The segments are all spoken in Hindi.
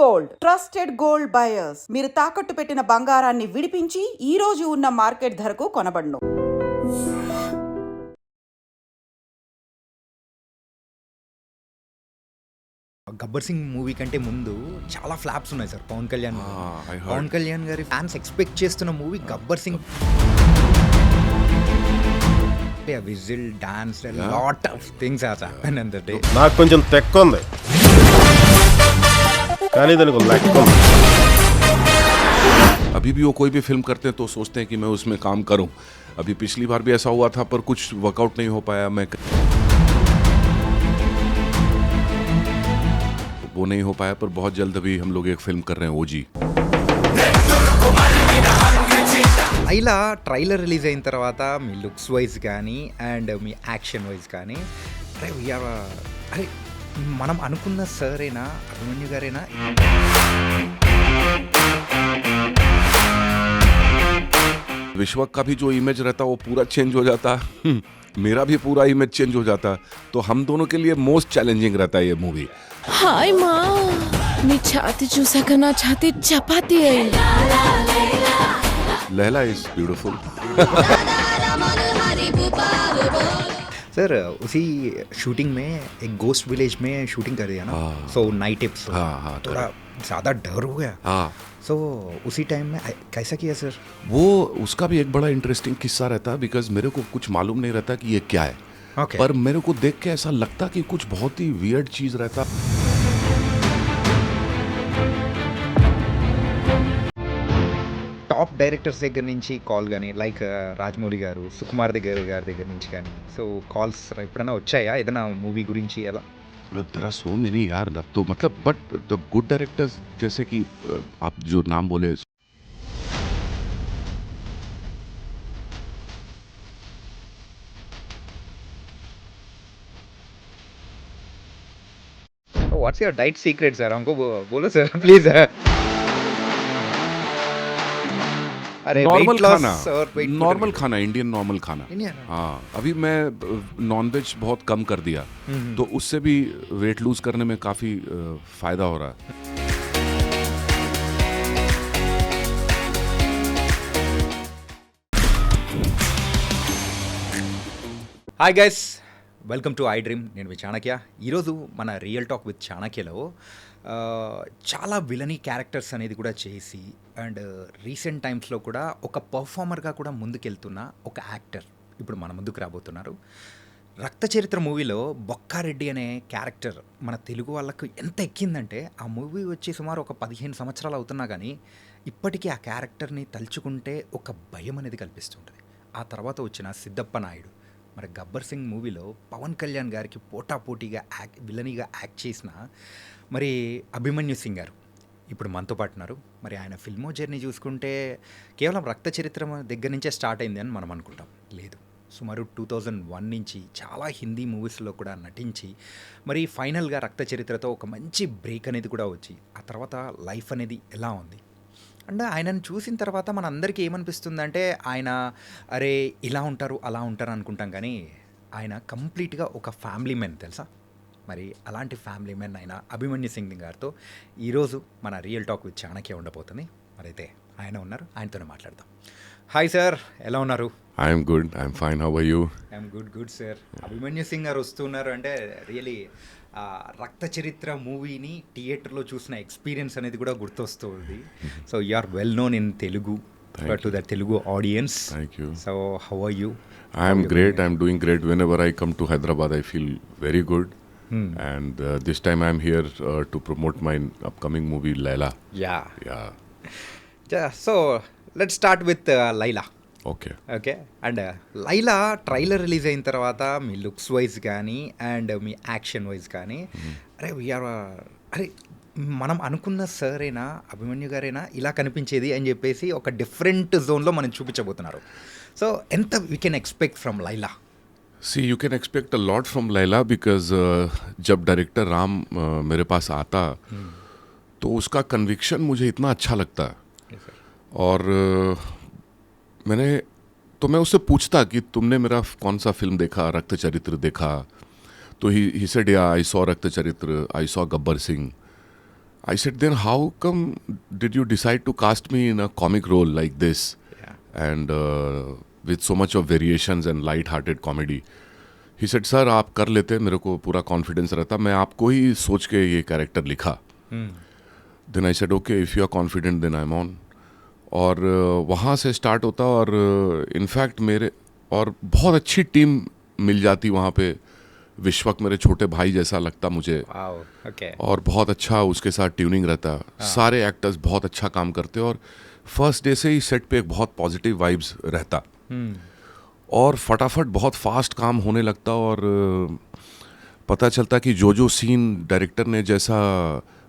గోల్డ్ ట్రస్టెడ్ గోల్డ్ బయర్స్ మీరు తాకట్టు పెట్టిన బంగారాన్ని విడిపించి ఈ రోజు ఉన్న మార్కెట్ ధరకు కొనబడును. గబ్బర్ సింగ్ మూవీ కంటే ముందు చాలా ఫ్లాప్స్ ఉన్నాయి సార్. పవన్ కళ్యాణ్ గారి ఫ్యాన్స్ ఎక్స్పెక్ట్ చేస్తున్న movie Gabbar Singh. Whistle dance lot of things are happen in the day. నాకు కొంచెం తెక్క ఉంది కానీ దానికి లెక్క ఉంది. अभी भी वो कोई भी फिल्म करते हैं तो सोचते हैं कि मैं उसमें काम करूं. अभी पिछली बार भी ऐसा हुआ था पर कुछ वर्कआउट नहीं हो पाया. वो नहीं हो पाया पर बहुत जल्द अभी हम लोग एक फिल्म कर रहे हैं ओजी. లైలా ట్రైలర్ రిలీజ్ అయిన తర్వాత మీ లుక్స్ వైజ్ కానీ అండ్ మీ యాక్షన్ వైజ్ కానీ అరే మనం అనుకున్న సరేనా అభిమన్యు గారేనా? विश्व का भी जो इमेज रहता वो पूरा चेंज हो जाता. मेरा भी पूरा इमेज चेंज हो जाता. तो हम दोनों के लिए मोस्ट चैलेंजिंग रहता है ये मूवी. హాయ్ మా నీ ఛాతి చూసాక నా ఛాతి చపాతీ అయింది. Laila is beautiful. सर उसी शूटिंग में एक गोस्ट विलेज में शूटिंग कर दिया ना. सो नाइट एपिसोड थोड़ा ज़्यादा डर हो गया. सो उसी टाइम में कैसा किया सर? वो उसका भी एक बड़ा इंटरेस्टिंग किस्सा रहता है बिकॉज मेरे को कुछ मालूम नहीं रहता कि ये क्या है. Okay. पर मेरे को देख के ऐसा लगता कि कुछ बहुत ही वियर्ड चीज रहता. టాప్ డైరెక్టర్స్ దగ్గర నుంచి కాల్ కానీ లైక్ రాజమౌళి గారు, సుకుమార్ గారి దగ్గర నుంచి కానీ సో కాల్స్ ఎప్పుడైనా వచ్చాయా ఏదైనా మూవీ గురించి? ఎలా तेरा सो नहीं यार तो मतलब बट द गुड डायरेक्टर्स जैसे कि आप जो नाम बोले what's your diet secret sir? हमको बोलो सर प्लीज. अरे नॉर्मल खाना इंडियन नॉर्मल खाना. हाँ अभी मैं नॉनवेज बहुत कम कर दिया तो उससे भी वेट लूज करने में काफ़ी फ़ायदा हो रहा है. Hi guys, welcome to I dream. నేను మీ చాణక్య. ఈరోజు మన రియల్ టాక్ విత్ చాణక్యలో చాలా విలనీ క్యారెక్టర్స్ అనేది కూడా చేసి అండ్ రీసెంట్ టైమ్స్లో కూడా ఒక పర్ఫార్మర్గా కూడా ముందుకెళ్తున్న ఒక యాక్టర్ ఇప్పుడు మన ముందుకు రాబోతున్నారు. రక్త చరిత్ర మూవీలో బొక్కారెడ్డి అనే క్యారెక్టర్ మన తెలుగు వాళ్ళకు ఎంత ఎక్కిందంటే ఆ మూవీ వచ్చి సుమారు ఒక 15 సంవత్సరాలు అవుతున్నా కానీ ఇప్పటికీ ఆ క్యారెక్టర్ని తలుచుకుంటే ఒక భయం అనేది కల్పిస్తుంటుంది. ఆ తర్వాత వచ్చిన సిద్ధప్ప నాయుడు, మరి గబ్బర్ సింగ్ మూవీలో పవన్ కళ్యాణ్ గారికి పోటాపోటీగా విలనీగా యాక్ట్ చేసిన మరి అభిమన్యు సింగ్ గారు ఇప్పుడు మనతో పాటు ఉన్నారు. మరి ఆయన ఫిల్మో జర్నీ చూసుకుంటే కేవలం రక్త చరిత్ర దగ్గర నుంచే స్టార్ట్ అయింది అని మనం అనుకుంటాం. లేదు, సుమారు 2001 నుంచి చాలా హిందీ మూవీస్లో కూడా నటించి మరి ఫైనల్గా రక్త చరిత్రతో ఒక మంచి బ్రేక్ అనేది కూడా వచ్చి ఆ తర్వాత లైఫ్ అనేది ఎలా ఉంది అండ్ ఆయనను చూసిన తర్వాత మన అందరికీ ఏమనిపిస్తుందంటే ఆయన అరే ఇలా ఉంటారు అలా ఉంటారు అనుకుంటాం కానీ ఆయన కంప్లీట్గా ఒక ఫ్యామిలీ మెన్ తెలుసా. మరి అలాంటి ఫ్యామిలీ మెన్ అయిన అభిమన్యు సింగ్ గారితో ఈరోజు మన రియల్ టాక్ విత్ చాణక్య ఉండబోతుంది. మరైతే ఆయన ఉన్నారు, ఆయనతోనే మాట్లాడదాం. హాయ్ సార్, ఎలా ఉన్నారు? I'm good, I'm fine. How are you? I'm good sir. Abhimanyu Singh గారు వస్తున్నారు అంటే రియలీ రక్త చరిత్ర మూవీని థియేటర్లో చూసిన ఎక్స్పీరియన్స్ అనేది కూడా గుర్తొస్తుంది. So you are well known in Telugu to the Telugu audience. Thank you. So how are you? I'm great, I'm doing great. Whenever I come to Hyderabad I feel very good. And this time I'm here to promote my upcoming movie Laila. Yeah. So let's start with Laila. Okay. And Laila trailer release అయిన తర్వాత మీ లుక్స్ వైజ్ కానీ అండ్ మీ యాక్షన్ వైజ్ కానీ అరే మనం అనుకున్న సరేనా అభిమన్యు గారేనా ఇలా కనిపించేది అని చెప్పేసి ఒక డిఫరెంట్ జోన్లో మనం చూపించబోతున్నారు. సో ఎంత we can expect from Laila? See, you can expect a lot from Laila because जब डायरेक्टर राम मेरे पास आता तो उसका कन्विक्शन मुझे इतना अच्छा लगता है. और मैं उससे पूछता कि तुमने मेरा कौन सा फिल्म देखा, रक्त चरित्र देखा? तो ही सेड या आई सॉ रक्त चरित्र, I saw Gabbar Singh. I said, then how come did you decide to cast me in a comic role like this? Yeah. And with so much of variations and light-hearted comedy. He said, sir, आप कर लेते, मेरे को पूरा कॉन्फिडेंस रहता, मैं आपको ही सोच के ये कैरेक्टर लिखा. Then I said, okay, if you are confident, then I'm on. और वहाँ से स्टार्ट होता और इनफैक्ट मेरे और बहुत अच्छी टीम मिल जाती वहाँ पे. विश्वक मेरे छोटे भाई जैसा लगता मुझे. Wow. Okay. और बहुत अच्छा उसके साथ ट्यूनिंग रहता. सारे एक्टर्स बहुत अच्छा काम करते और फर्स्ट डे से ही सेट पे एक बहुत पॉजिटिव वाइब्स रहता. और फटाफट बहुत फास्ट काम होने लगता और पता चलता कि जो सीन डायरेक्टर ने जैसा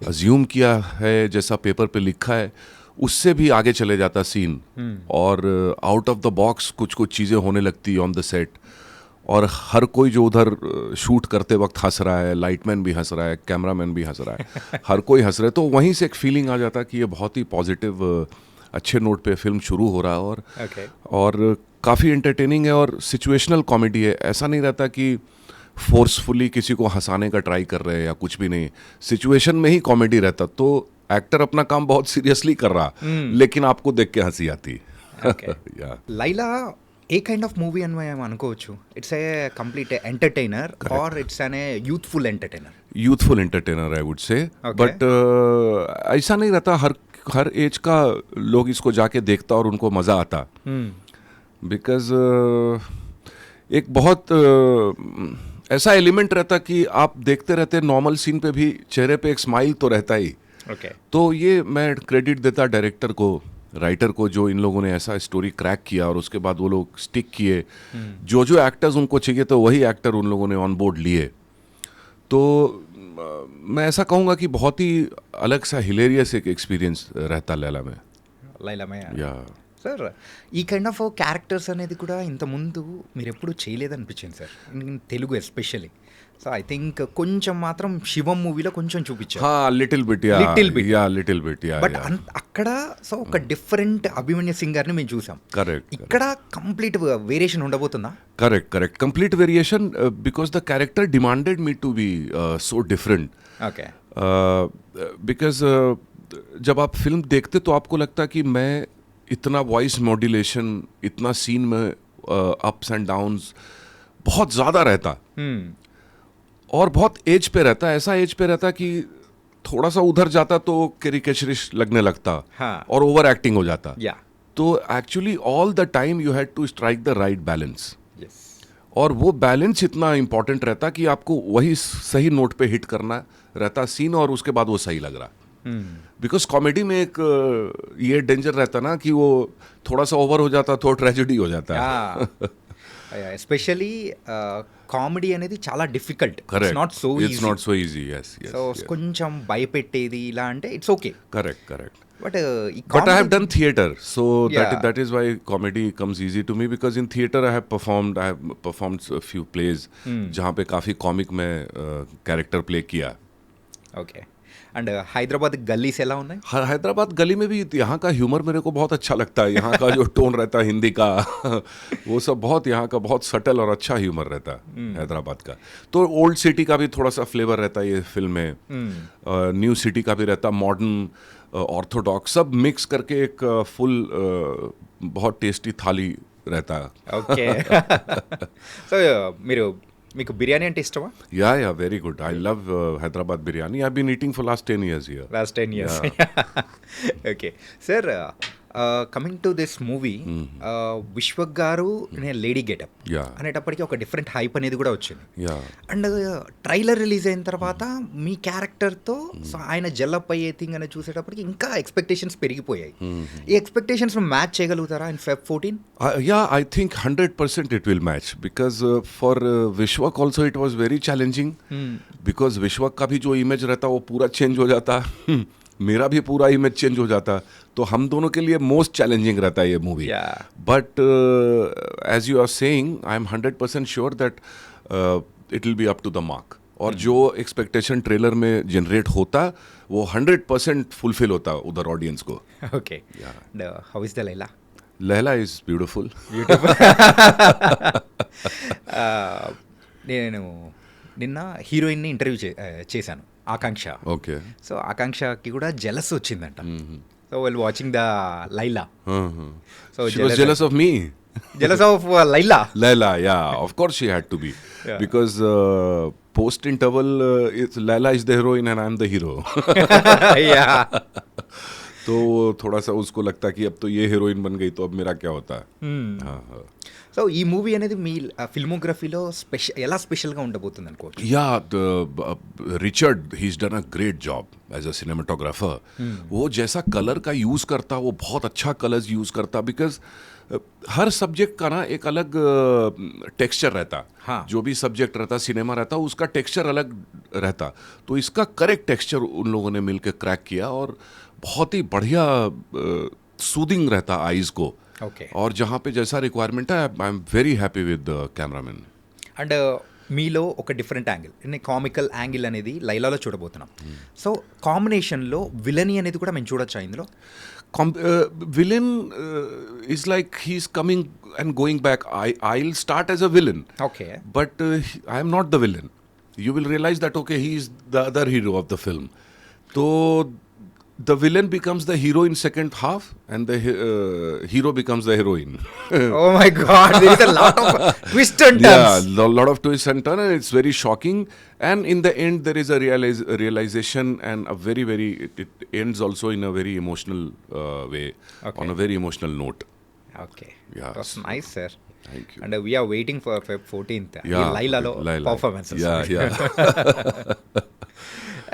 अज्यूम किया है, जैसा पेपर पे लिखा है, उससे भी आगे चले जाता सीन. और आउट ऑफ द बॉक्स कुछ चीज़ें होने लगती ऑन द सेट. और हर कोई जो उधर शूट करते वक्त हंस रहा है, लाइटमैन भी हंस रहा है, कैमरामैन भी हंस रहा है, हर कोई हंस रहा है. तो वहीं से एक फीलिंग आ जाता कि ये बहुत ही पॉजिटिव अच्छे नोट पे फिल्म शुरू हो रहा है. और काफ़ी एंटरटेनिंग है और सिचुएशनल कॉमेडी है. ऐसा नहीं रहता कि फोर्सफुली किसी को हंसाने का ट्राई कर रहे हैं या कुछ भी नहीं. सिचुएशन में ही कॉमेडी रहता. तो एक्टर अपना काम बहुत सीरियसली कर रहा, लेकिन आपको देख के हंसी आती. Yeah. Laila a kind of movie అని మనం అనుకోవచ్చు? It's a complete entertainer or it's an a youthful entertainer? Youthful entertainer I would say. But ऐसा नहीं रहता हर एज का लोग इसको जाके देखता और उनको मज़ा आता. बिकॉज एक बहुत ऐसा एलिमेंट रहता कि आप देखते रहते नॉर्मल सीन पे भी चेहरे पे एक स्माइल तो रहता ही. ఓకే. तो ये मैं क्रेडिट देता डायरेक्टर को, राइटर को, जो इन लोगों ने ऐसा स्टोरी क्रैक किया और उसके बाद वो लोग स्टिक किए. जो एक्टर्स उनको चाहिए तो वही एक्टर उन लोगों ने ऑन बोर्ड लिए. तो मैं ऐसा कहूँगा कि बहुत ही अलग सा हिलेरियस एक एक्सपीरियंस रहता लैला में. లైలామయ్య या సార్, ఈ కైండ్ ఆఫ్ క్యారెక్టర్స్ అనేది కూడా ఇంతకుముందు మీరు ఎప్పుడు చేయలేదనిపించింది sir, in Telugu especially. So I think కొంచెం మాత్రం శివం మూవీలో కొంచెం చూపించారు. हाँ little bit yeah Little bit. Yeah little bit yeah but అక్కడ సో ఒక డిఫరెంట్ అభిమన్యు సింగ్ గారిని మేము చూసాం. करेक्ट ఇక్కడ కంప్లీట్ వేరియేషన్ ఉండబోతుందా? Correct complete variation because the character demanded me to be so different. Okay. Because जब आप फिल्म देखते तो आपको लगता कि मैं इतना वॉइस मॉड्यूलेशन, इतना सीन में अप्स एंड डाउन्स बहुत ज़्यादा रहता और बहुत एज पे रहता. ऐसा एज पे रहता कि थोड़ा सा उधर जाता तो कैरिकेचरिश लगने लगता. हाँ. और ओवर एक्टिंग हो जाता. యా. तो actually all the time you had to strike the right balance. Yes. और वो बैलेंस इतना इम्पोर्टेंट रहता कि आपको वही सही नोट पे हिट करना रहता सीन और उसके बाद वो सही लग रहा. बिकॉज कॉमेडी में एक ये डेंजर रहता ना कि वो थोड़ा सा ओवर हो जाता तो ट्रेजेडी हो जाता है. ఎస్పెషలీ కామెడీ అనేది చాలా difficult. It's not so It's not so easy. Yes. So కొంచెం భయపెట్టేది ఇలా అంటే it's okay. Correct. But But I have done theater, so Yeah. that is why comedy comes easy to me, because in theater I have performed a few plays जहाँ पे काफ़ी कॉमिक में कैरेक्टर प्ले किया. ఓకే. అండ్ హైదరాబాద్ గల్లీస్ ఎలా ఉన్నాయి? हैदराबाद गली में भी यहाँ का ह्यूमर मेरे को बहुत अच्छा लगता है. यहाँ का जो टोन रहता है हिंदी का वो सब बहुत यहाँ का बहुत सटल और अच्छा ह्यूमर रहता है हैदराबाद का. तो ओल्ड सिटी का भी थोड़ा सा फ्लेवर रहता है ये फिल्म में. न्यू सिटी का भी रहता, मॉडर्न, ऑर्थोडॉक्स, सब मिक्स करके एक फुल बहुत टेस्टी थाली रहता है. ఓకే. సో మీకు బిర్యానీ అంటే ఇష్టమా? Yeah, very good. I love Hyderabad biryani. I've been eating for last 10 years here. Last 10 years. Okay sir, coming to this movie, Vishwak గారు లేడీ గెటప్ Yeah. అనేటప్పటికీ ఒక డిఫరెంట్ హైప్ అనేది కూడా వచ్చింది. Yeah. అండ్ ట్రైలర్ రిలీజ్ అయిన తర్వాత మీ క్యారెక్టర్తో సో ఆయన జల్లప్ అయ్యే థింగ్ అనేది చూసేటప్పటికి ఇంకా ఎక్స్పెక్టేషన్స్ పెరిగిపోయాయి. ఈ ఎక్స్పెక్టేషన్స్ మ్యాచ్ చేయగలుగుతారా in Feb 14? Yeah, I think 100% it will match, because for Vishwak also it was very challenging, because Vishwak का भी जो इमेज रहता वो पूरा चेंज हो जाता. मेरा भी पूरा इमेज चेंज हो जाता. तो हम दोनों के लिए मोस्ट चैलेंजिंग रहता है ये movie. Yeah. But as you are saying, I am 100% sure that it will be up to the mark. और जो एक्सपेक्टेशन ट्रेलर में जनरेट होता वो 100% फुलफिल होता उधर ऑडियंस को. Okay. And how is the Laila? Laila is beautiful. నేను నిన్న హీరోయిన్ని ఇంటర్వ్యూ చేశాను. ఆకాంక్ష. Okay. సో ఆకాంక్షకి కూడా జెలస్ వచ్చిందంట. So well watching the Laila. So She was jealous of me. Jealous of Laila. Laila, yeah, of course she had to be. Yeah. Because post interval, Laila is the heroine and I'm the hero. Yeah. तो थोड़ा सा उसको लगता कि अब तो ये हीरोइन बन गई तो अब मेरा क्या होता है. हाँ, हाँ. సో ఈ మూవీ అనేది మీ ఫిల్మోగ్రఫీలో ఎలా స్పెషల్గా ఉండబోతుంది అనుకోవచ్చు? Yeah, Richard, he's done a great job as a cinematographer. वो जैसा कलर का यूज़ करता वो बहुत अच्छा कलर्स यूज़ करता बिकॉज हर सब्जेक्ट का ना एक अलग टेक्सचर रहता. हाँ. जो भी सब्जेक्ट रहता सिनेमा रहता उसका टेक्सचर अलग रहता. तो इसका करेक्ट टेक्सचर उन लोगों ने मिलकर क्रैक किया और बहुत ही बढ़िया सूदिंग रहता आईज को. ఓకే. और जहाँ पे जैसा रिक्वायरमेंट है I am very happy with cameraman. And మీలో ఒక డిఫరెంట్ యాంగిల్, కామికల్ యాంగిల్ అనేది లైలాలో చూడబోతున్నాం. సో కాంబినేషన్లో విలనీ అనేది కూడా మేము చూడొచ్చా ఇందులో? Villain is like he's coming and going back. I'll start as a villain, okay. but I am not the villain. You will realize that okay, he is the other hero of the film. So the villain becomes the hero in second half, and the hero becomes the heroine. Oh my god, there is a lot of twist and Yeah, turns. a lot of twists and turns, and it's very shocking. And in the end, there is a realization, and a very, very. It ends also in a very emotional way, Okay. on a very emotional note. Okay. Yeah. That's nice sir. Thank you. And we are waiting for Feb 14th Yeah, లైలాలో Laila. Performances. Yeah, yeah.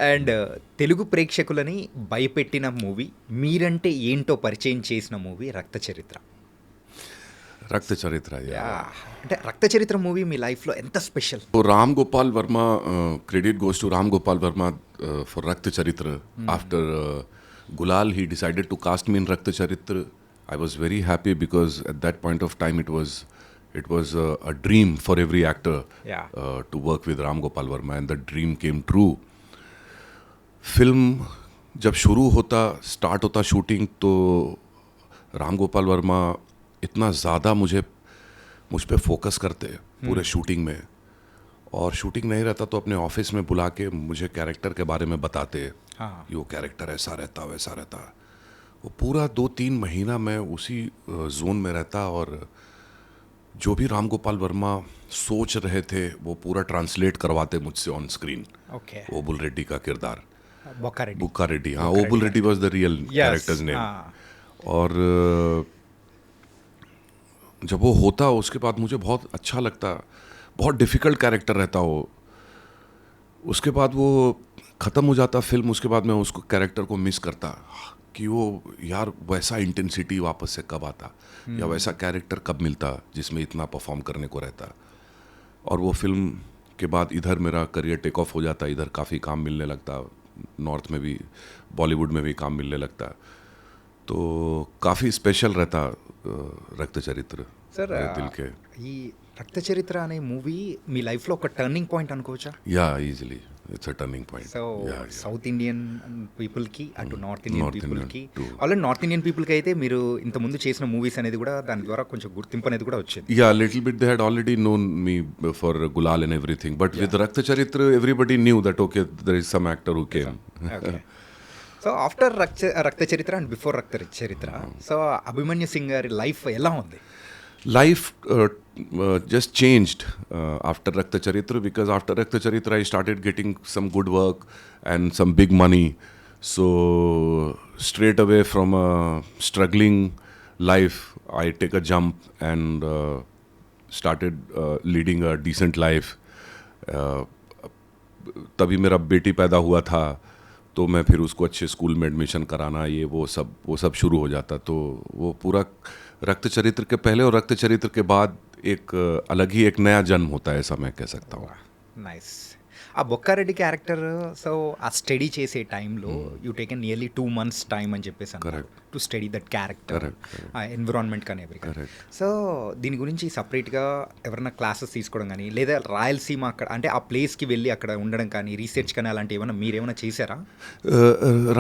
And Telugu ప్రేక్షకులని భయపెట్టిన మూవీ, మీరంటే ఏంటో పరిచయం చేసిన మూవీ రక్త చరిత్ర. रक्त चरित्र, yeah. అంటే రక్త చరిత్ర మూవీ మీ లైఫ్లో ఎంత special? So Ram Gopal Verma, credit goes to Ram Gopal Verma for Rakt Charitra. After Gulal, he decided to cast me in Rakt Charitra. I was very happy because at that point of time it was a dream for every actor. Yeah. To work with Ram Gopal Verma, and the dream came true. Film जब शुरू होता, स्टार्ट होता शूटिंग, तो राम गोपाल वर्मा इतना ज़्यादा मुझ पे फोकस करते पूरे शूटिंग में. और शूटिंग नहीं रहता तो अपने ऑफिस में बुला के मुझे कैरेक्टर के बारे में बताते. हाँ. कि वो कैरेक्टर ऐसा रहता वैसा रहता. वो पूरा 2-3 महीना मैं उसी जोन में रहता, और जो भी राम गोपाल वर्मा सोच रहे थे वो पूरा ट्रांसलेट करवाते मुझसे on screen. Okay. Obul Reddy का किरदार, బొక్కారెడ్డి. बुक्का रेड्डी. हाँ, Obul Reddy was the real characters name. और जब वो होता उसके बाद मुझे बहुत अच्छा लगता. बहुत डिफ़िकल्ट कैरेक्टर रहता वो. उसके बाद वो ख़त्म हो जाता फिल्म, उसके बाद मैं उसको कैरेक्टर को मिस करता कि वो यार वैसा इंटेंसिटी वापस से कब आता, या वैसा कैरेक्टर कब मिलता जिसमें इतना परफॉर्म करने को रहता. और वो फिल्म के बाद इधर मेरा करियर टेक ऑफ हो जाता, इधर काफ़ी काम मिलने लगता, नॉर्थ में भी, बॉलीवुड में भी काम मिलने लगता. तो काफ़ी स्पेशल रहता रक्त चरित्र సార్ मेरे दिल के. ఈ రక్త చరిత్ర అనే మూవీ మీ లైఫ్లో ఒక టర్నింగ్ పాయింట్ అనుకోవచ్చా? या easily it's a turning point. So south Indian పీపుల్కి అటు నార్త్ ఇండియన్ North Indian పీపుల్కి, too. ఆల్రెడీ నార్త్ ఇండియన్ పీపుల్కి అయితే మీరు ఇంతకుముందు చేసిన మూవీస్ అనేది కూడా దాని ద్వారా కొంచెం గుర్తింపు అనేది కూడా వచ్చింది. Yeah, a little bit they had already known me for Gulal and everything, but with Rakt Charitra everybody knew that okay, there is some actor who came. Okay. So after Rakta చరిత్ర అండ్ బిఫోర్ రక్త చరిత్ర, సో అభిమన్యు సింగ్ గారి లైఫ్ ఎలా ఉంది? Life just changed after Rakta Charitra, because after Rakta Charitra I started getting some good work and some big money. So straight away from a struggling life I take a jump and started leading a decent life. तभी मेरा बेटी पैदा हुआ था, तो मैं फिर उसको अच्छे स्कूल में एडमिशन कराना, ये वो सब शुरू हो जाता. तो वो पूरा रक्त चरित्र के पहले और रक्त चरित्र के बाद एक अलग ही एक नया जन्म होता है, ऐसा मैं कह सकता हूँ. నైస్. ఆ బొక్కారెడ్డి క్యారెక్టర్, సో ఆ స్టడీ చేసే టైంలో you taken nearly 2 months time అని చెప్పేసి అన్నారు టు స్టడీ దట్ క్యారెక్టర్, ఆ ఎన్విరాన్మెంట్ కానీ ఎవ్రీథింగ్. సో దీని గురించి సపరేట్గా ఎవరైనా క్లాసెస్ తీసుకోవడం కానీ, లేదా రాయలసీమ అక్కడ అంటే ఆ ప్లేస్కి వెళ్ళి అక్కడ ఉండడం కానీ, రీసెర్చ్ కానీ అలాంటి ఏమైనా మీరేమైనా చేశారా?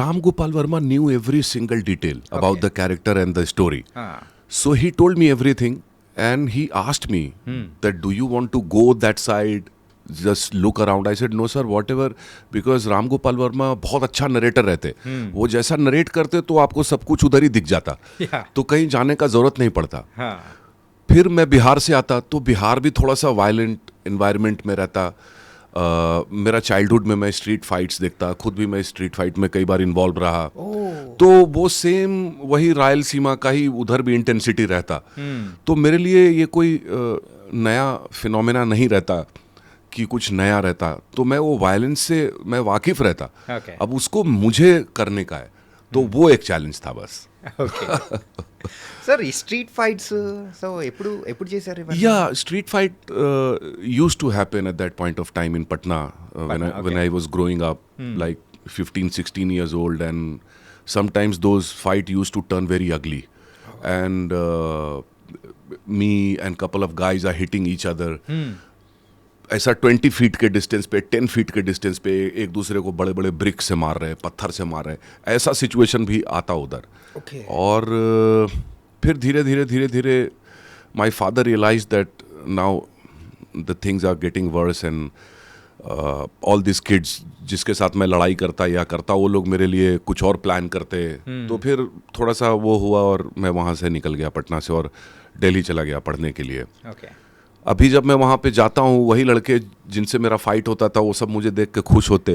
Ram Gopal Verma knew every single detail about the character and the story. So he told me everything, and he asked me that do you want to go that side just look around. I said no sir whatever, because Ram Gopal Varma बहुत अच्छा नरेटर रहते. वो जैसा नरेट करते तो आपको सब कुछ उधर ही दिख जाता. Yeah. तो कहीं जाने का जरूरत नहीं पड़ता. हाँ. फिर मैं बिहार से आता तो बिहार भी थोड़ा सा वायलेंट एनवायरनमेंट में रहता. मेरा चाइल्डहुड में मैं स्ट्रीट फाइट्स देखता, खुद भी मैं स्ट्रीट फाइट में कई बार इन्वॉल्व रहा. तो वो सेम वही रायलसीमा का ही उधर भी इंटेंसिटी रहता. तो मेरे लिए ये कोई नया फिनोमेना नहीं रहता कि कुछ नया रहता. तो मैं वो वायलेंस से मैं वाकिफ रहता. Okay. अब उसको मुझे करने का है, तो वो एक चैलेंज था बस. ఓకే సార్ ఈ స్ట్రీట్ ఫైట్స్ సో ఎప్పుడు ఎప్పుడు చేశారు ఇవన్నీ? Yeah, street fight used to happen at that point of time in Patna, when I was growing up, like 15, 16 years old, and sometimes those fight used to turn very ugly. And me and couple of guys are hitting each other. ऐसा 20 फीट के डिस्टेंस पे, 10 फीट के डिस्टेंस पे एक दूसरे को बड़े बड़े ब्रिक से मार रहे, पत्थर से मार रहे. ऐसा सिचुएशन भी आता उधर. Okay. और फिर धीरे धीरे my father realise that now the things are getting worse, and all this kids जिसके साथ मैं लड़ाई करता या करता, वो लोग मेरे लिए कुछ और प्लान करते. तो फिर थोड़ा सा वो हुआ और मैं वहाँ से निकल गया पटना से और दिल्ली चला गया पढ़ने के लिए. ఓకే अभी जब मैं वहाँ पे जाता हूँ, वही लड़के जिनसे मेरा फाइट होता था वो सब मुझे देख के खुश होते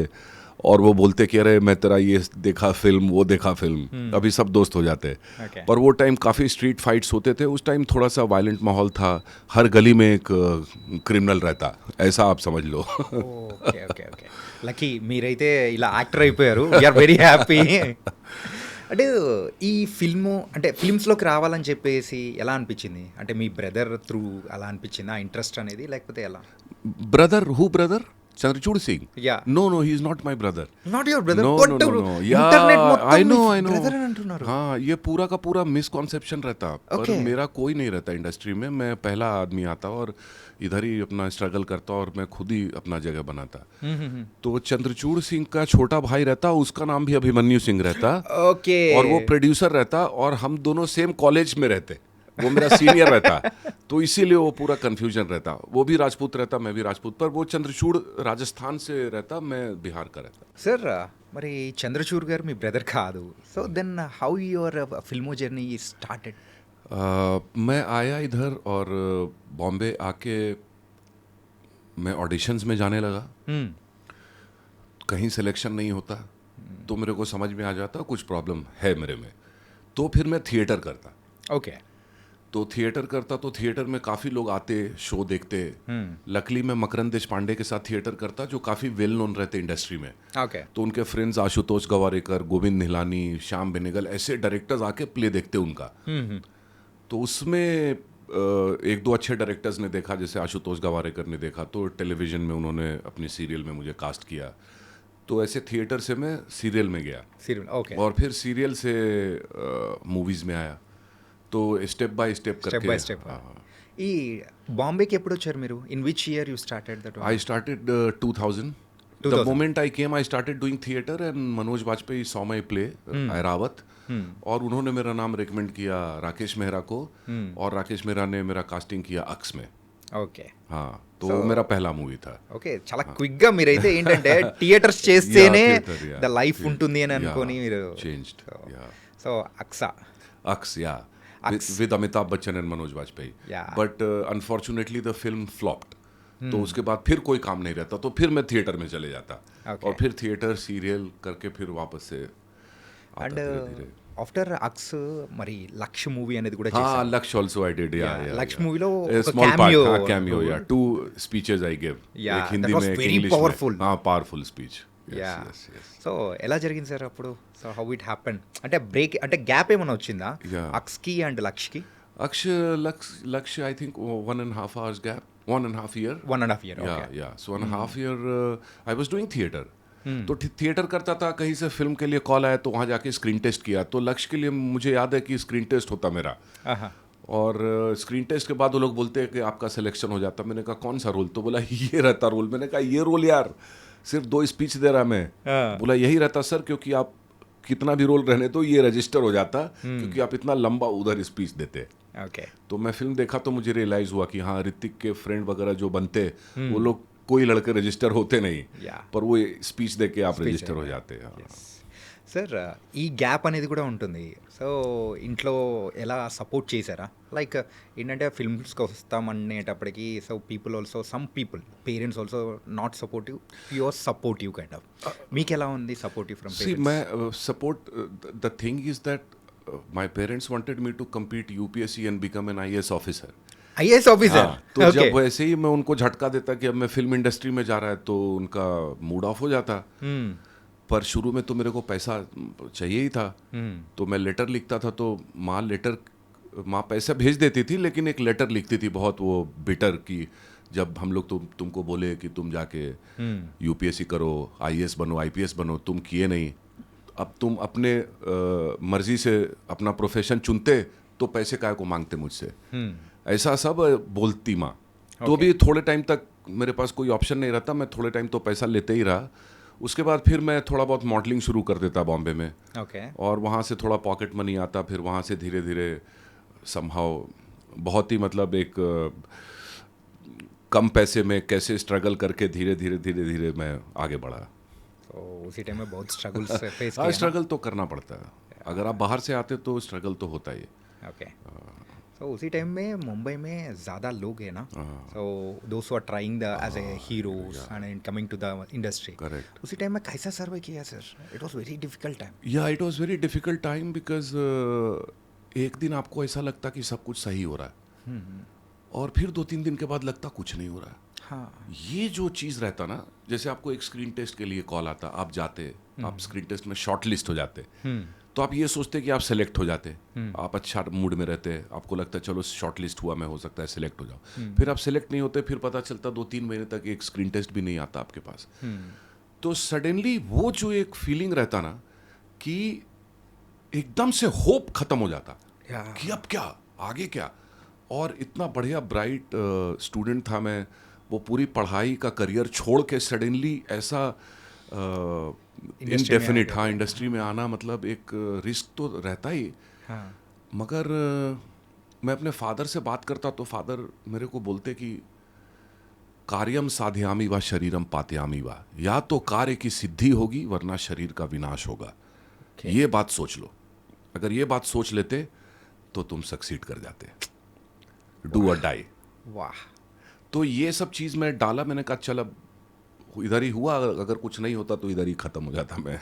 और वो बोलते कि अरे मैं तेरा ये देखा फिल्म, वो देखा फिल्म. अभी सब दोस्त हो जाते. Okay. पर वो टाइम काफ़ी स्ट्रीट फाइट्स होते थे. उस टाइम थोड़ा सा वायलेंट माहौल था. हर गली में एक क्रिमिनल रहता, ऐसा आप समझ लो. ఓకే ఓకే ఓకే లక్కీ మీరైతే ఇలా యాక్టర్ అయిపోయారు. We're very happy. అంటే ఈ ఫిల్ము అంటే ఫిల్మ్స్లోకి రావాలని చెప్పేసి ఎలా అనిపించింది? అంటే మీ బ్రదర్ త్రూ అలా అనిపించింది ఆ ఇంట్రెస్ట్ అనేది, లేకపోతే ఎలా? Brother, who brother? Chandrachud Singh? Yeah. No, he is not my brother. Not your brother. No. Internet I know. Brother అని అంటున్నారు. हाँ, ये पूरा का पूरा मिसकॉन्सेप्शन रहता. Okay. पर मेरा कोई नहीं रहता इंडस्ट्री में. मैं पहला आदमी आता और इधर ही अपना स्ट्रगल करता और मैं खुद ही अपना जगह बनाता. तो चंद्रचूड़ सिंह का छोटा भाई रहता, उसका नाम भी अभिमन्यु सिंह रहता. ఓకే और वो प्रोड्यूसर रहता और हम दोनों सेम कॉलेज में रहते. वो मेरा सीनियर रहता, तो इसीलिए वो पूरा कंफ्यूजन रहता. वो भी राजपूत रहता, मैं भी राजपूत. पर वो चंद्रचूड़ राजस्थान से रहता, मैं बिहार का रहता. సార్ మరి చంద్రచూర్ గారు మీ బ్రదర్ కాదు. So then how your film journey started? मैं आया इधर और बॉम्बे आके मैं ऑडिशंस में जाने लगा. कहीं सिलेक्शन नहीं होता तो मेरे को समझ में आ जाता कुछ प्रॉब्लम है मेरे में. तो फिर मैं थिएटर करता. ఓకే तो थिएटर करता तो थिएटर में काफ़ी लोग आते, शो देखते. लकली मैं मकरंद देशपांडे के साथ थिएटर करता, जो काफ़ी वेल नोन रहते इंडस्ट्री में. ఓకే तो उनके फ्रेंड्स आशुतोष गवारेकर, गोविंद निहलानी, श्याम बेनेगल, ऐसे डायरेक्टर्स आके प्ले देखते उनका. तो उसमें एक दो अच्छे डायरेक्टर्स ने देखा, जैसे आशुतोष गवारेकर ने देखा तो टेलीविज़न में उन्होंने अपनी सीरियल में मुझे कास्ट किया. तो ऐसे थिएटर से मैं सीरियल में गया సీరియల్ ఓకే और फिर सीरियल से मूवीज़ में आया. तो स्टेप बाय स्टेप స్టెప్ करके బై స్టెప్. ఈ బాంబేకి ఎప్పుడు వచ్చారు మీరు? In which year you started that? I started 2000. The 2000. moment I came, I started doing theatre and Manoj Bajpayee saw my play, Airawat. और उन्होंने मेरा नाम रिकमेंड किया राकेश मेहरा को, और राकेश मेहरा ने मेरा कास्टिंग किया अक्स में. ఓకే हाँ, तो वो मेरा पहला मूवी था. ఓకే చాలా క్విక్గా మీరైతే ఏంటంటే థియేటర్స్ చేస్తేనే Yeah, theatre, yeah. The life Yeah. ఉంటుంది అని Yeah, అనుకొని మీరు changed. Yeah. So Aks Aks, yeah. Aks. With Amitabh Bachchan and Manoj Bajpayee. Yeah. But unfortunately the film flopped. तो उसके बाद फिर कोई काम नहीं रहता, तो फिर मैं थिएटर में चले जाता. Okay. और फिर थिएटर सीरियल करके फिर वापस से आता అండ్ धीरे-धीरे. ఆఫ్టర్ అక్స్ మరి లక్ష మూవీ అనేది కూడా हाँ, చేశారు. Laksh also I did. Yeah, Yeah, yeah. Laksh yeah. movie లో A ఒక small cameo. part, हाँ, cameo, yeah. 2 speeches I gave. Yeah, एक that हिंदी was में, एक very इंग्लिश powerful. में. हाँ, powerful speech. Yes, yeah yes, yes. So ఎలా జరిగింది సార్ అప్పుడు? So how it happen? అంటే బ్రేక్ అంటే గ్యాప్ ఏమైనా వచ్చిందా Yeah. అక్స్కి అండ్ లక్ష్కి? Laksh, I think 1.5 hours gap, 1.5 year. 1.5 year. Yeah, okay yeah. So 1.5 year, I was doing theatre. तो थिएटर करता था, कहीं से फिल्म के लिए कॉल आया तो वहाँ जाके स्क्रीन टेस्ट किया. तो लक्ष्य के लिए मुझे याद है कि स्क्रीन टेस्ट होता मेरा, और स्क्रीन टेस्ट के बाद वो लोग बोलते हैं कि आपका सिलेक्शन हो जाता. मैंने कहा कौन सा रोल? तो बोला ये रहता रोल. मैंने कहा ये रोल यार, सिर्फ 2 स्पीच दे रहा मैं. बोला यही रहता सर, क्योंकि आप कितना भी रोल रहने तो ये रजिस्टर हो जाता, क्योंकि आप इतना लंबा उधर स्पीच देते. ఓకే तो मैं फिल्म देखा तो मुझे रियलाइज़ हुआ कि हाँ, ऋतिक के फ्रेंड वगैरह जो बनते वो लोग कोई लड़के रजिस्टर होते नहीं, Yeah. पर वो स्पीच दे के आप Speech रजिस्टर हो देके. जाते हैं. हाँ. సార్ ఈ గ్యాప్ అనేది కూడా ఉంటుంది. సో ఇంట్లో ఎలా సపోర్ట్ చేశారా? లైక్ ఏంటంటే ఫిల్మ్స్కి వస్తామనేటప్పటికి so people also some people parents also not supportive, pure supportive kind of. మీకు ఎలా ఉంది సపోర్టివ్ ఫ్రమ్ See, పేరెంట్స్? मैं support. The thing is that my parents wanted me to compete UPSC and become an IAS officer. IAS officer. हाँ, तो जब वैसे ही मैं उनको झटका देता कि अब मैं फिल्म इंडस्ट्री में जा रहा है तो उनका मूड ऑफ हो जाता. पर शुरू में तो मेरे को पैसा चाहिए ही था, तो मैं लेटर लिखता था. तो माँ पैसा भेज देती थी, लेकिन एक लेटर लिखती थी बहुत वो बिटर की जब हम लोग तुमको बोले कि तुम जाके यूपीएससी करो, आईएएस बनो, आईपीएस बनो, तुम किए नहीं. अब तुम अपने मर्जी से अपना प्रोफेशन चुनते तो पैसे काय को मांगते मुझसे. ऐसा सब बोलती माँ. तो भी थोड़े टाइम तक मेरे पास कोई ऑप्शन नहीं रहता, मैं थोड़े टाइम तो पैसा लेते ही रहा. उसके बाद फिर मैं थोड़ा बहुत मॉडलिंग शुरू कर देता बॉम्बे में, ఓకే. और वहाँ से थोड़ा पॉकेट मनी आता. फिर वहाँ से धीरे धीरे समहाउ बहुत ही मतलब एक कम पैसे में कैसे स्ट्रगल करके धीरे धीरे मैं आगे बढ़ा. సో उसी टाइम में बहुत स्ट्रगल्स फेस हाँ, किया. स्ट्रगल तो करना पड़ता है. अगर आप बाहर से आते तो स्ट्रगल तो होता ही है. ओके. तो उसी टाइम में मुंबई में ज़्यादा लोग हैं ना, so those who are trying the as a heroes and coming to the industry. Correct. उसी टाइम में कैसा सर्वे किया sir? It was very difficult time. या it was very difficult time because एक दिन आपको ऐसा लगता कि सब कुछ सही हो रहा है, और फिर 2-3 दिन के बाद लगता कुछ नहीं हो रहा है. हाँ. ये जो चीज़ रहता ना, जैसे आपको एक स्क्रीन टेस्ट के लिए कॉल आता, आप जाते, आप स्क्रीन टेस्ट में शॉर्ट लिस्ट हो जाते, तो आप ये सोचते कि आप सेलेक्ट हो जाते, आप अच्छा मूड में रहते, आपको लगता है चलो शॉर्ट लिस्ट हुआ, मैं हो सकता है सेलेक्ट हो जाऊँ. फिर आप सेलेक्ट नहीं होते, फिर पता चलता 2-3 महीने तक एक स्क्रीन टेस्ट भी नहीं आता आपके पास. तो सडनली वो जो एक फीलिंग रहता ना कि एकदम से होप खत्म हो जाता Yeah. कि अब क्या, आगे क्या. और इतना बढ़िया ब्राइट स्टूडेंट था मैं, वो पूरी पढ़ाई का करियर छोड़ के सडनली ऐसा इनडेफिनिट, हाँ, इंडस्ट्री में आना मतलब एक रिस्क तो रहता ही. हाँ. मगर मैं अपने फादर से बात करता तो फादर मेरे को बोलते कि कार्यम साध्यामी व शरीरम पात्यामी वा, या तो कार्य की सिद्धि होगी वरना शरीर का विनाश होगा. ये बात सोच लो. अगर ये बात सोच लेते तो तुम सक्सीड कर जाते. डू और डाई. वाह. तो ये सब चीज़ मैं डाला. मैंने कहा चल अब इधर ही हुआ, अगर कुछ नहीं होता तो इधर ही ख़त्म हो जाता मैं.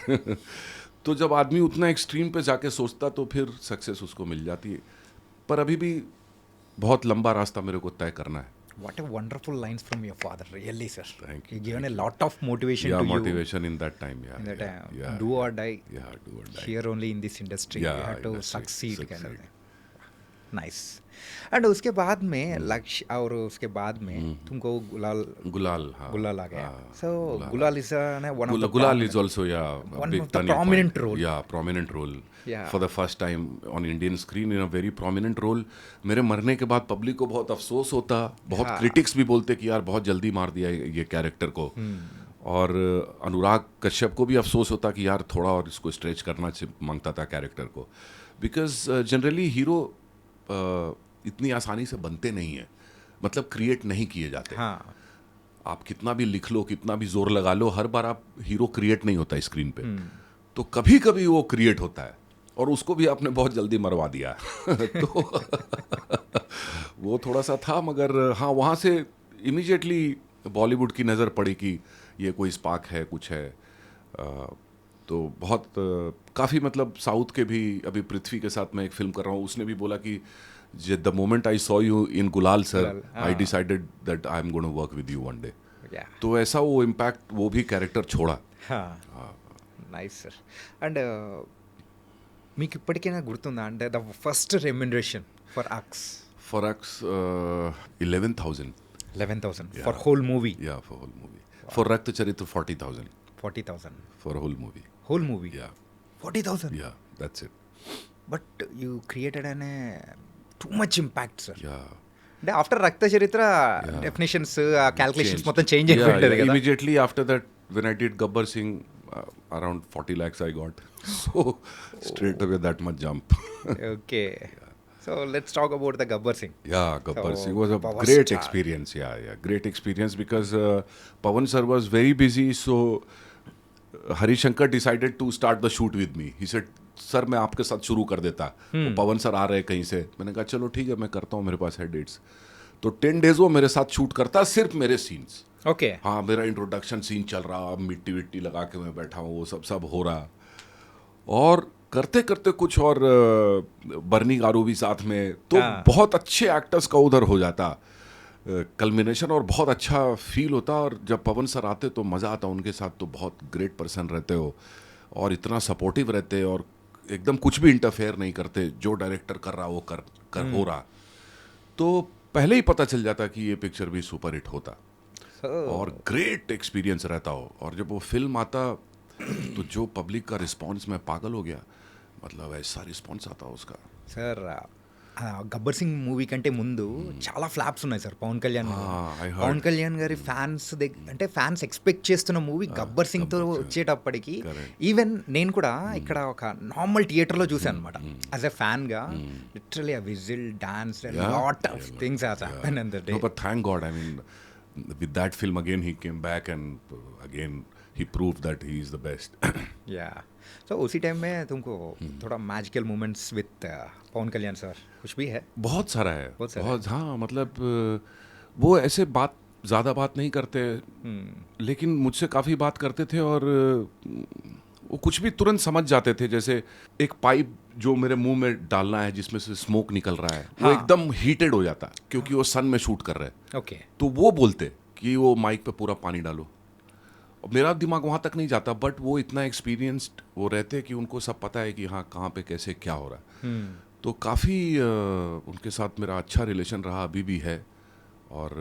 तो जब आदमी उतना एक्सट्रीम पे जाके सोचता तो फिर सक्सेस उसको मिल जाती है. पर अभी भी बहुत लंबा रास्ता मेरे को तय करना है. What a wonderful lines from your father, really, sir. Thank You you. given a lot of motivation Yeah, to motivation in that time. Yeah, you. In that yeah, time, yeah, do or die. yeah, do or die. Here only in this industry, Yeah, you have to industry, succeed. Kind of succeed. thing. Nice. And उसके बाद में लक्ष्य, और उसके बाद में तुमको गुलाल गुलाल, हाँ, गुलाल आ गया. हाँ, So गुलाल is one of the Gulal is also one big of the turning prominent point. role. Yeah, prominent role. Yeah. For the first time on Indian screen in a very prominent role. मेरे मरने के बाद पब्लिक को बहुत अफसोस होता, बहुत हाँ. क्रिटिक्स भी बोलते कि यार बहुत जल्दी मार दिया ये कैरेक्टर को. और अनुराग कश्यप को भी अफसोस होता कि यार थोड़ा और इसको स्ट्रेच करना मांगता था कैरेक्टर को. बिकॉज जनरली हीरो इतनी आसानी से बनते नहीं है, मतलब क्रिएट नहीं किए जाते. हाँ. आप कितना भी लिख लो, कितना भी जोर लगा लो, हर बार आप हीरो क्रिएट नहीं होता स्क्रीन पे. तो कभी कभी वो क्रिएट होता है, और उसको भी आपने बहुत जल्दी मरवा दिया. तो वो थोड़ा सा था. मगर हाँ, वहाँ से इमीडिएटली बॉलीवुड की नज़र पड़ी कि ये कोई स्पार्क है, कुछ है. तो बहुत काफ़ी मतलब साउथ के भी, अभी पृथ्वी के साथ मैं एक फिल्म कर रहा हूँ, उसने भी बोला कि the moment I saw you in Gulaal sir, I decided that I am going to work with you one day. Yeah. तो ऐसा वो इम्पैक्ट वो भी कैरेक्टर छोड़ा. हाँ. Nice sir. అండ్ మీకు ఇప్పటికైనా గుర్తుందా అంటే the first remuneration for Aks? For X, 11,000. 11,000 for whole movie. Yeah, for whole movie. For Rakt Charitra, 40,000 40,000 for whole movie. Whole movie. Yeah, 40,000. yeah, that's it. But you created an too much impact sir. Yeah. అంటే ఆఫ్టర్ రక్త చరిత్ర డెఫినేషన్స్, క్యాల్కులేషన్స్ Changed. మొత్తం చేంజ్ Yeah, అయిపోయింది yeah. కదా. Immediately after that, when I did Gabbar Singh, around 40 lakhs I got. So straight away that much jump. Okay. So So let's talk about the Gabbar Singh. Yeah, Gabbar So, Singh was a power great star. experience. Yeah, great experience because Pawan sir was very busy. So Hari Shankar decided to start the shoot with me. He said, "sir मैं आपके साथ शुरू कर देता." वो पवन सर आ रहे कहीं से, मैंने कहा चलो ठीक है मैं करता हूँ, मेरे पास है डेट्स. तो 10 डेज वो मेरे साथ शूट करता, सिर्फ मेरे सीन्स. Okay. हाँ, मेरा इंट्रोडक्शन सीन चल रहा, मिट्टी विट्टी लगा के मैं बैठा हूँ, वो सब हो रहा. और करते करते कुछ और बर्नी गारू भी साथ में, तो हाँ. बहुत अच्छे एक्टर्स का उधर हो जाता कल्मिनेशन, और बहुत अच्छा फील होता. और जब पवन सर आते तो मज़ा आता उनके साथ. तो बहुत ग्रेट पर्सन रहते हो और इतना सपोर्टिव रहते और एकदम कुछ भी इंटरफेयर नहीं करते. जो डायरेक्टर कर रहा वो कर हो रहा. तो पहले ही पता चल जाता कि ये पिक्चर भी सुपर हिट होता. So, और ग्रेट एक्सपीरियंस रहता हो. और जब वो फिल्म आता तो जो पब्लिक का रिस्पांस, मैं पागल हो गया. मतलब ऐसा रिस्पांस आता उसका. సార్ గబ్బర్ సింగ్ మూవీ కంటే ముందు చాలా ఫ్లాప్స్ ఉన్నాయి సార్ పవన్ కళ్యాణ్ గారు. I heard. పవన్ కళ్యాణ్ గారి ఫ్యాన్స్ అంటే ఫ్యాన్స్ ఎక్స్పెక్ట్ చేస్తున్న మూవీ గబ్బర్ సింగ్ తో వచ్చేటప్పటికి ఈవెన్ నేను కూడా ఇక్కడ ఒక నార్మల్ థియేటర్లో చూసాను అనమాట. యాజ్ ఎ ఫ్యాన్ గా లిటరలీ ఆ whistle dance lot of things has happen in the day. No, but thank God, I mean, with that film again he came back and again he proved that he is the best. या सो उसी टाइम में तुमको थोड़ा magical moments with Pawan Kalyan sir कुछ भी है? बहुत सारा है. बहुत सारा बहुत, हाँ, मतलब वो ऐसे ज़्यादा बात नहीं करते, लेकिन मुझसे काफ़ी बात करते थे. और वो कुछ भी तुरंत समझ जाते थे. जैसे एक पाइप जो मेरे मुंह में डालना है जिसमें से स्मोक निकल रहा है, वो हाँ. एकदम हीटेड हो जाता क्योंकि वो सन में शूट कर रहे हैं. ओके. तो वो बोलते कि वो माइक पे पूरा पानी डालो. और मेरा दिमाग वहाँ तक नहीं जाता, बट वो इतना एक्सपीरियंस्ड वो रहते कि उनको सब पता है कि हाँ कहाँ पे कैसे क्या हो रहा है. तो काफ़ी उनके साथ मेरा अच्छा रिलेशन रहा, अभी भी है. और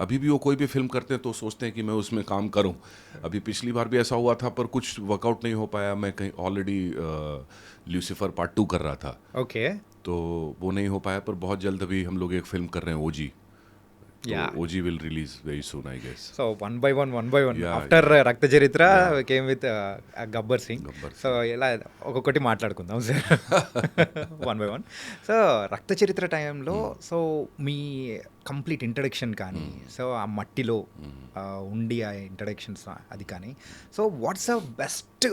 अभी भी वो कोई भी फिल्म करते हैं तो सोचते हैं कि मैं उसमें काम करूं. अभी पिछली बार भी ऐसा हुआ था पर कुछ वर्कआउट नहीं हो पाया. मैं कहीं ऑलरेडी ल्यूसीफर पार्ट 2 कर रहा था, ओके. तो वो नहीं हो पाया. पर बहुत जल्द अभी हम लोग एक फिल्म कर रहे हैं, OG. Yeah. OG will release very soon, I guess. So one by one Yeah, after Rakta Charitra came with Gabbar Singh. So ఇలా ఒక్కొక్కటి మాట్లాడుకుందాం sir one by one. So Rakta Charitra టైంలో సో మీ కంప్లీట్ ఇంట్రడక్షన్ కానీ, సో ఆ మట్టిలో ఉండి ఆ ఇంట్రడక్షన్స్ అది కానీ, so what's the best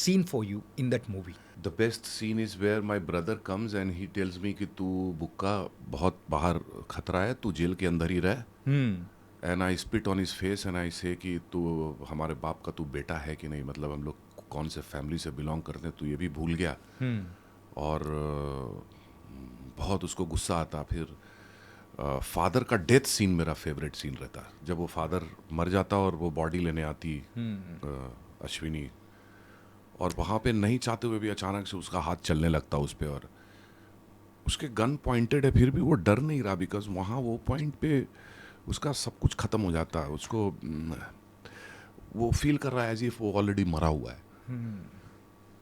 scene for you in that movie? The best scene is where my brother comes and he tells me कि तू बुक्का बहुत बाहर खतरा है, तू जेल के अंदर ही रह. And I spit on his face and I say कि तू हमारे बाप का तू बेटा है कि नहीं, मतलब हम लोग कौन से फैमिली से बिलोंग करते हैं, तू ये भी भूल गया. और बहुत उसको गुस्सा आता. फिर फादर का डेथ सीन मेरा फेवरेट सीन रहता. जब वो फादर मर जाता और वो बॉडी लेने आती अश्विनी, और वहाँ पे नहीं चाहते हुए भी अचानक से उसका हाथ चलने लगता उस पे, और उसके गन पॉइंटेड है फिर भी वो डर नहीं रहा, बिकॉज वहाँ वो पॉइंट पे उसका सब कुछ ख़त्म हो जाता है. उसको वो फील कर रहा है एज इफ वो ऑलरेडी मरा हुआ है.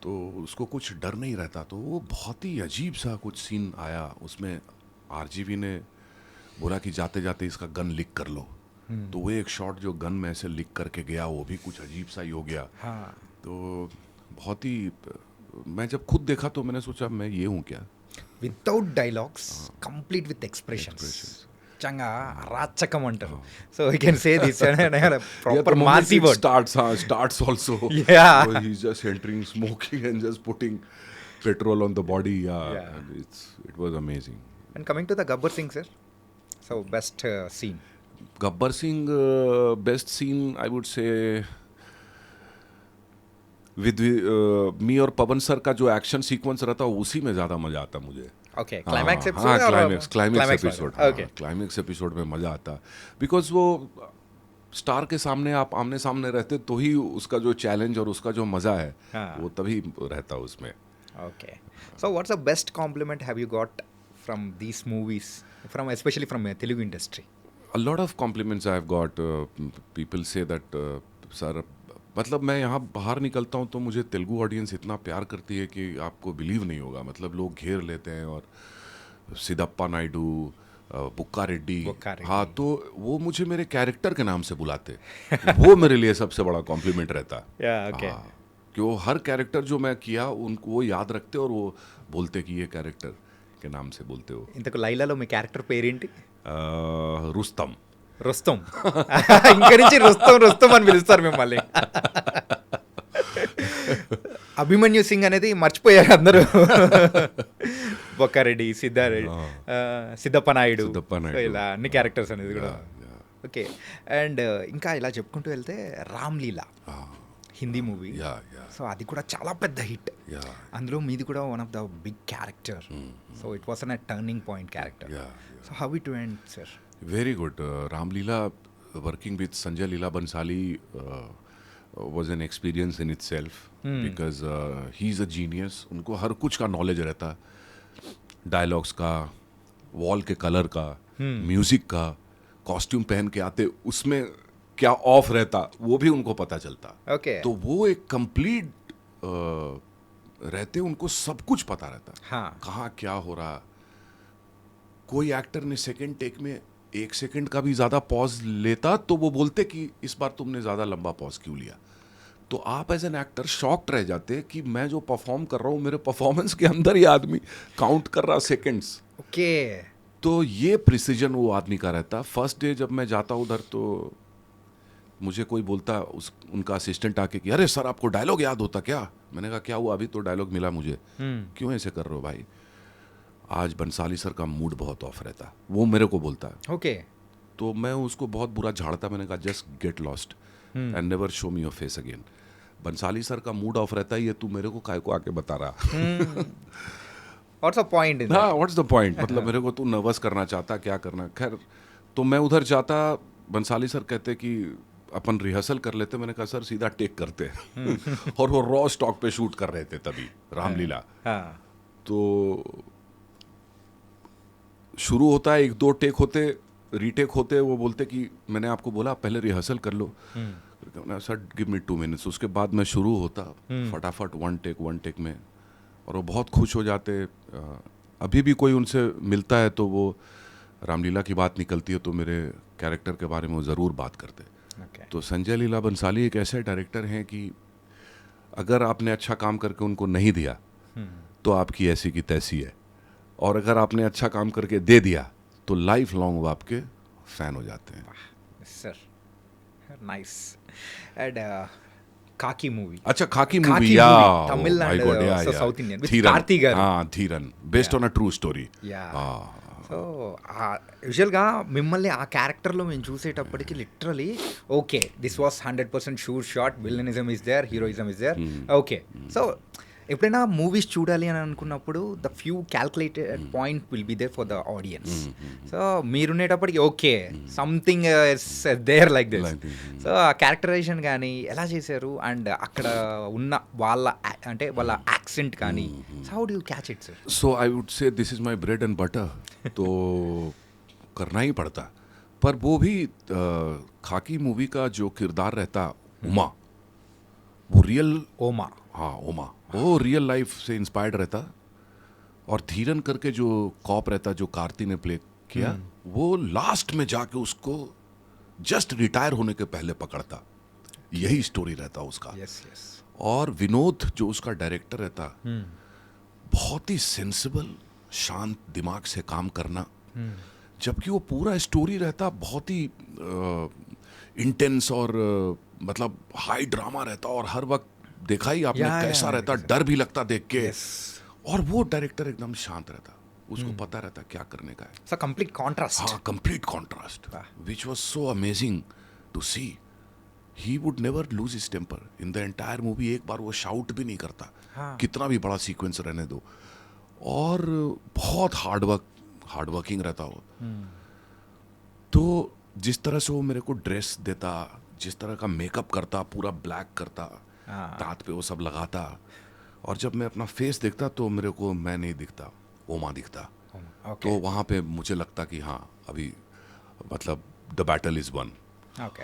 तो उसको कुछ डर नहीं रहता. तो वो बहुत ही अजीब सा कुछ सीन आया उसमें. आरजीवी ने बोला कि जाते जाते इसका गन लीक कर लो. तो वो एक शॉट जो गन में ऐसे लीक करके गया, वो भी कुछ अजीब सा ही हो गया. हाँ. तो बहुत ही, मैं जब खुद देखा तो मैंने सोचा मैं ये हूँ क्या. Without dialogues complete with expressions చంగా రాచకం అంటారు. So I can say this proper massy word starts also. Yeah. So he's just entering, smoking and just putting petrol on the body. Yeah. And it was amazing. And coming to the Gabbar Singh sir, so best scene? Gabbar Singh, best scene I would say with me और पवन सर का जो एक्शन सीक्वेंस रहता है उसी में ज़्यादा मज़ा आता मुझे. ఓకే. క్లైమాక్స్ हाँ, episode? Climax episode. Okay. Climax episode में मज़ा आता बिकॉज वो स्टार के सामने आप आमने सामने रहते तो ही उसका जो चैलेंज और उसका जो मज़ा है हाँ. वो तभी रहता उसमें. Okay. So what's the best compliment have you got from these movies, from especially from Telugu industry? A lot of compliments I have got. People say that sir, मतलब मैं यहाँ बाहर निकलता हूँ तो मुझे तेलुगु ऑडियंस इतना प्यार करती है कि आपको बिलीव नहीं होगा. मतलब लोग घेर लेते हैं, और सिद्धप्पा नायडू, बुक्का रेड्डी, हाँ, तो वो मुझे मेरे कैरेक्टर के नाम से बुलाते. वो मेरे लिए सबसे बड़ा कॉम्प्लीमेंट रहता. ఓకే. कि वो हर कैरेक्टर जो मैं किया उनको वो याद रखते और वो बोलते कि ये कैरेक्टर. के नाम से बोलते हो। ఇంతకు లైలాలో మీ క్యారెక్టర్ పేరేంటి? रुस्तम। రుస్తం. ఇంక నుంచి రుస్తం రుస్తం అని పిలుస్తారు మిమ్మల్ని. అభిమన్యు సింగ్ అనేది మర్చిపోయారు అందరూ. బొక్కారెడ్డి, సిద్ధారెడ్డి, సిద్ధప్ప నాయుడు, సో ఇలా అన్ని క్యారెక్టర్స్ అనేది కూడా. ఓకే. అండ్ ఇంకా ఇలా చెప్పుకుంటూ వెళ్తే రామ్లీలా హిందీ మూవీ, సో అది కూడా చాలా పెద్ద హిట్. అందులో మీది కూడా one of the big character. So it was an turning point character. So how it went sir? Very good. Ramleela, working with Sanjay Leela Bansali was an experience in itself because he's a genius. उनको हर कुछ का नॉलेज रहता, डायलॉग्स का, वॉल के कलर का, म्यूजिक का, कॉस्ट्यूम पहन के आते उसमें क्या ऑफ रहता वो भी उनको पता चलता. ओके. तो वो एक कंप्लीट रहते, उनको सब कुछ पता रहता. हाँ. कहाँ क्या हो रहा. कोई एक्टर ने सेकंड टेक में 1 सेकंड का भी ज़्यादा पॉज लेता तो वो बोलते कि इस बार तुमने ज़्यादा लंबा पॉज क्यों लिया. तो आप एज एन एक्टर शॉक्ड रह जाते कि मैं जो परफॉर्म कर रहा हूँ मेरे परफॉर्मेंस के अंदर ही आदमी काउंट कर रहा सेकंड्स. ओके. तो ये प्रिसीजन वो आदमी का रहता. फर्स्ट डे जब मैं जाता उधर तो मुझे कोई बोलता, उनका असिस्टेंट आके कि अरे सर आपको डायलॉग याद होता क्या. मैंने कहा क्या हुआ, अभी तो डायलॉग मिला मुझे. क्यों ऐसे कर रहे हो भाई. आज बंसाली सर का मूड बहुत ऑफ रहता, वो मेरे को बोलता. ओके. तो मैं उसको बहुत बुरा झाड़ता. मैंने कहा just get lost and never show me your face again. Bhansali sir का मूड ऑफ रहता है, ये तू मेरे को काय को आके बता रहा. व्हाट्स द पॉइंट इन हाँ, व्हाट्स द पॉइंट. मतलब मेरे को तू नर्वस करना चाहता, क्या करना. खैर तो मैं उधर जाता, बंसाली सर कहते कि अपन रिहर्सल कर लेते. मैंने कहा सर सीधा टेक करते. और वो रॉ स्टॉक पे शूट कर रहे थे तभी रामलीला. तो शुरू होता है, 1-2 टेक होते, रीटेक होते. वो बोलते कि मैंने आपको बोला पहले रिहर्सल कर लो. Sir give me 2 minutes. उसके बाद मैं शुरू होता फटाफट 1 टेक में. और वो बहुत खुश हो जाते. अभी भी कोई उनसे मिलता है तो वो रामलीला की बात निकलती है तो मेरे कैरेक्टर के बारे में वो ज़रूर बात करते. तो संजय लीला बंसाली एक ऐसे डायरेक्टर हैं कि अगर आपने अच्छा काम करके उनको नहीं दिया तो आपकी ऐसी की तैसी है, और अगर आपने अच्छा काम करके दे दिया तो लाइफ लॉन्ग वो आपके फैन हो जाते हैं. Sir nice. And Khakee movie. अच्छा, खाकी मूवी. Khaki या movie, Tamil and, so South Indian, with Dheeran. Karthi garu. हाँ, Dheeran based on a true story. So యూజువల్గా మిమ్మల్ని ఆ క్యారెక్టర్లో మేము చూసేటప్పటికి literally okay this was 100% sure shot, villainism is there, heroism is there. Okay. So ఎప్పుడైనా మూవీస్ చూడాలి అని అనుకున్నప్పుడు the few calculated point will be there for the audience. సో మీరుండేటప్పటికి okay something there like this. So ఆ క్యారెక్టరైజేషన్ కానీ ఎలా చేశారు, అండ్ అక్కడ ఉన్న వాళ్ళ అంటే వాళ్ళ యాక్సెంట్ కానీ how do you catch it sir? So I would से this is my bread and butter. तो करना ही पड़ता. पर वो भी खाकी मूवी का जो किरदार रहता उमा, वो रियल. ओमा. हाँ, उमा वो रियल लाइफ से इंस्पायर्ड रहता. और धीरन करके जो कॉप रहता जो कार्ती ने प्ले किया, वो लास्ट में जाके उसको जस्ट रिटायर होने के पहले पकड़ता. यही स्टोरी रहता उसका. Yes yes. और विनोद जो उसका डायरेक्टर रहता, बहुत ही सेंसिबल शांत दिमाग से काम करना. जबकि वो पूरा स्टोरी रहता बहुत ही इंटेंस और मतलब हाई ड्रामा रहता. और हर वक्त देखा ही आपने कैसा रहता, डर भी लगता देख के. और वो डायरेक्टर एकदम शांत रहता, उसको पता रहता क्या करने का है. So complete contrast. हाँ, complete contrast which was so amazing to see. He would never lose his temper in the entire movie. एक बार वो शाउट भी नहीं करता, कितना भी बड़ा सीक्वेंस रहने दो. और बहुत हार्ड वर्किंग रहता वो. तो जिस तरह से वो मेरे को ड्रेस देता, जिस तरह का मेकअप करता, पूरा ब्लैक करता, दांत पे वो सब लगाता. और जब मैं अपना फेस देखता तो मेरे को मैं नहीं दिखता, ओमा दिखता. तो वहाँ पे मुझे लगता कि हाँ अभी मतलब the battle is one,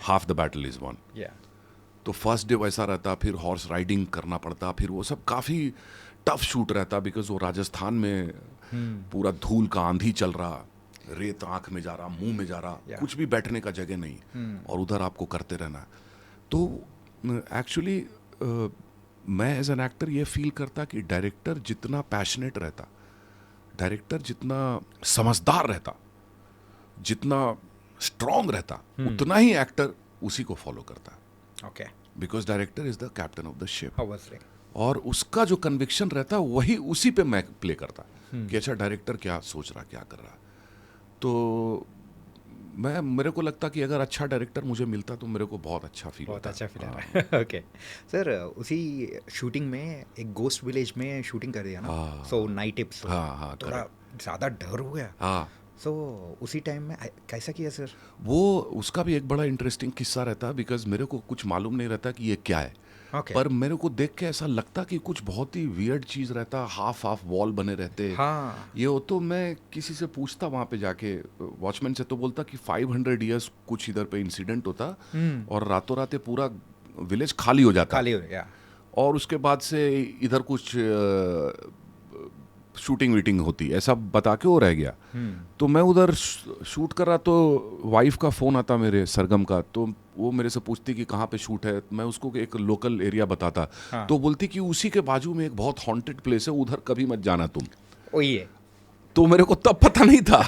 half the battle is one. तो फर्स्ट डे वैसा रहता. फिर हॉर्स राइडिंग करना पड़ता. फिर वो सब काफ़ी टफ शूट रहता बिकॉज वो राजस्थान में पूरा धूल का आंधी चल रहा, रेत आंख में जा रहा, मुंह में जा रहा, कुछ भी बैठने का जगह नहीं. और उधर आपको करते रहना. तो एक्चुअली मैं एज एन एक्टर ये फील करता कि डायरेक्टर जितना पैशनेट रहता, डायरेक्टर जितना समझदार रहता, जितना स्ट्रांग रहता, उतना ही एक्टर उसी को फॉलो करता, okay, because director is the captain of the ship. Obviously. और उसका जो कन्विक्शन रहता वही उसी पे मैं प्ले करता कि अच्छा डायरेक्टर क्या सोच रहा, क्या कर रहा। तो मेरे को लगता कि अगर अच्छा डायरेक्टर मुझे मिलता तो मेरे को बहुत अच्छा फील बहुत होता। अच्छा फील आ रहा है। ओके सर, उसी शूटिंग में एक गोस्ट विलेज में शूटिंग कर दिया ना, हाँ। सो नाइट एपिसोड, हाँ, थोड़ा ज़्यादा डर हो गया। हाँ, सो उसी टाइम में कैसा किया सर? वो उसका भी एक बड़ा इंटरेस्टिंग किस्सा रहता, बिकॉज मेरे को कुछ मालूम नहीं रहता कि ये क्या है। ओके। पर मेरे को देख के ऐसा लगता कि कुछ बहुत ही वियर्ड चीज रहता, हाफ वॉल बने रहते। हाँ। ये हो तो मैं किसी से पूछता वहां पे जाके, वॉचमैन से, तो बोलता कि 500 ईयर्स कुछ इधर पे इंसिडेंट होता और रातों रात ये पूरा विलेज खाली हो जाता, खाली हो गया। और उसके बाद से इधर कुछ शूटिंग वीटिंग होती, ऐसा बता के वो रह गया। तो मैं उधर शूट कर रहा, तो वाइफ का फ़ोन आता मेरे, सरगम का, तो वो मेरे से पूछती कि कहाँ पे शूट है। मैं उसको एक लोकल एरिया बताता। हाँ। तो बोलती कि उसी के बाजू में एक बहुत हॉन्टेड प्लेस है, उधर कभी मत जाना तुम। ओ ये तो मेरे को तब पता नहीं था।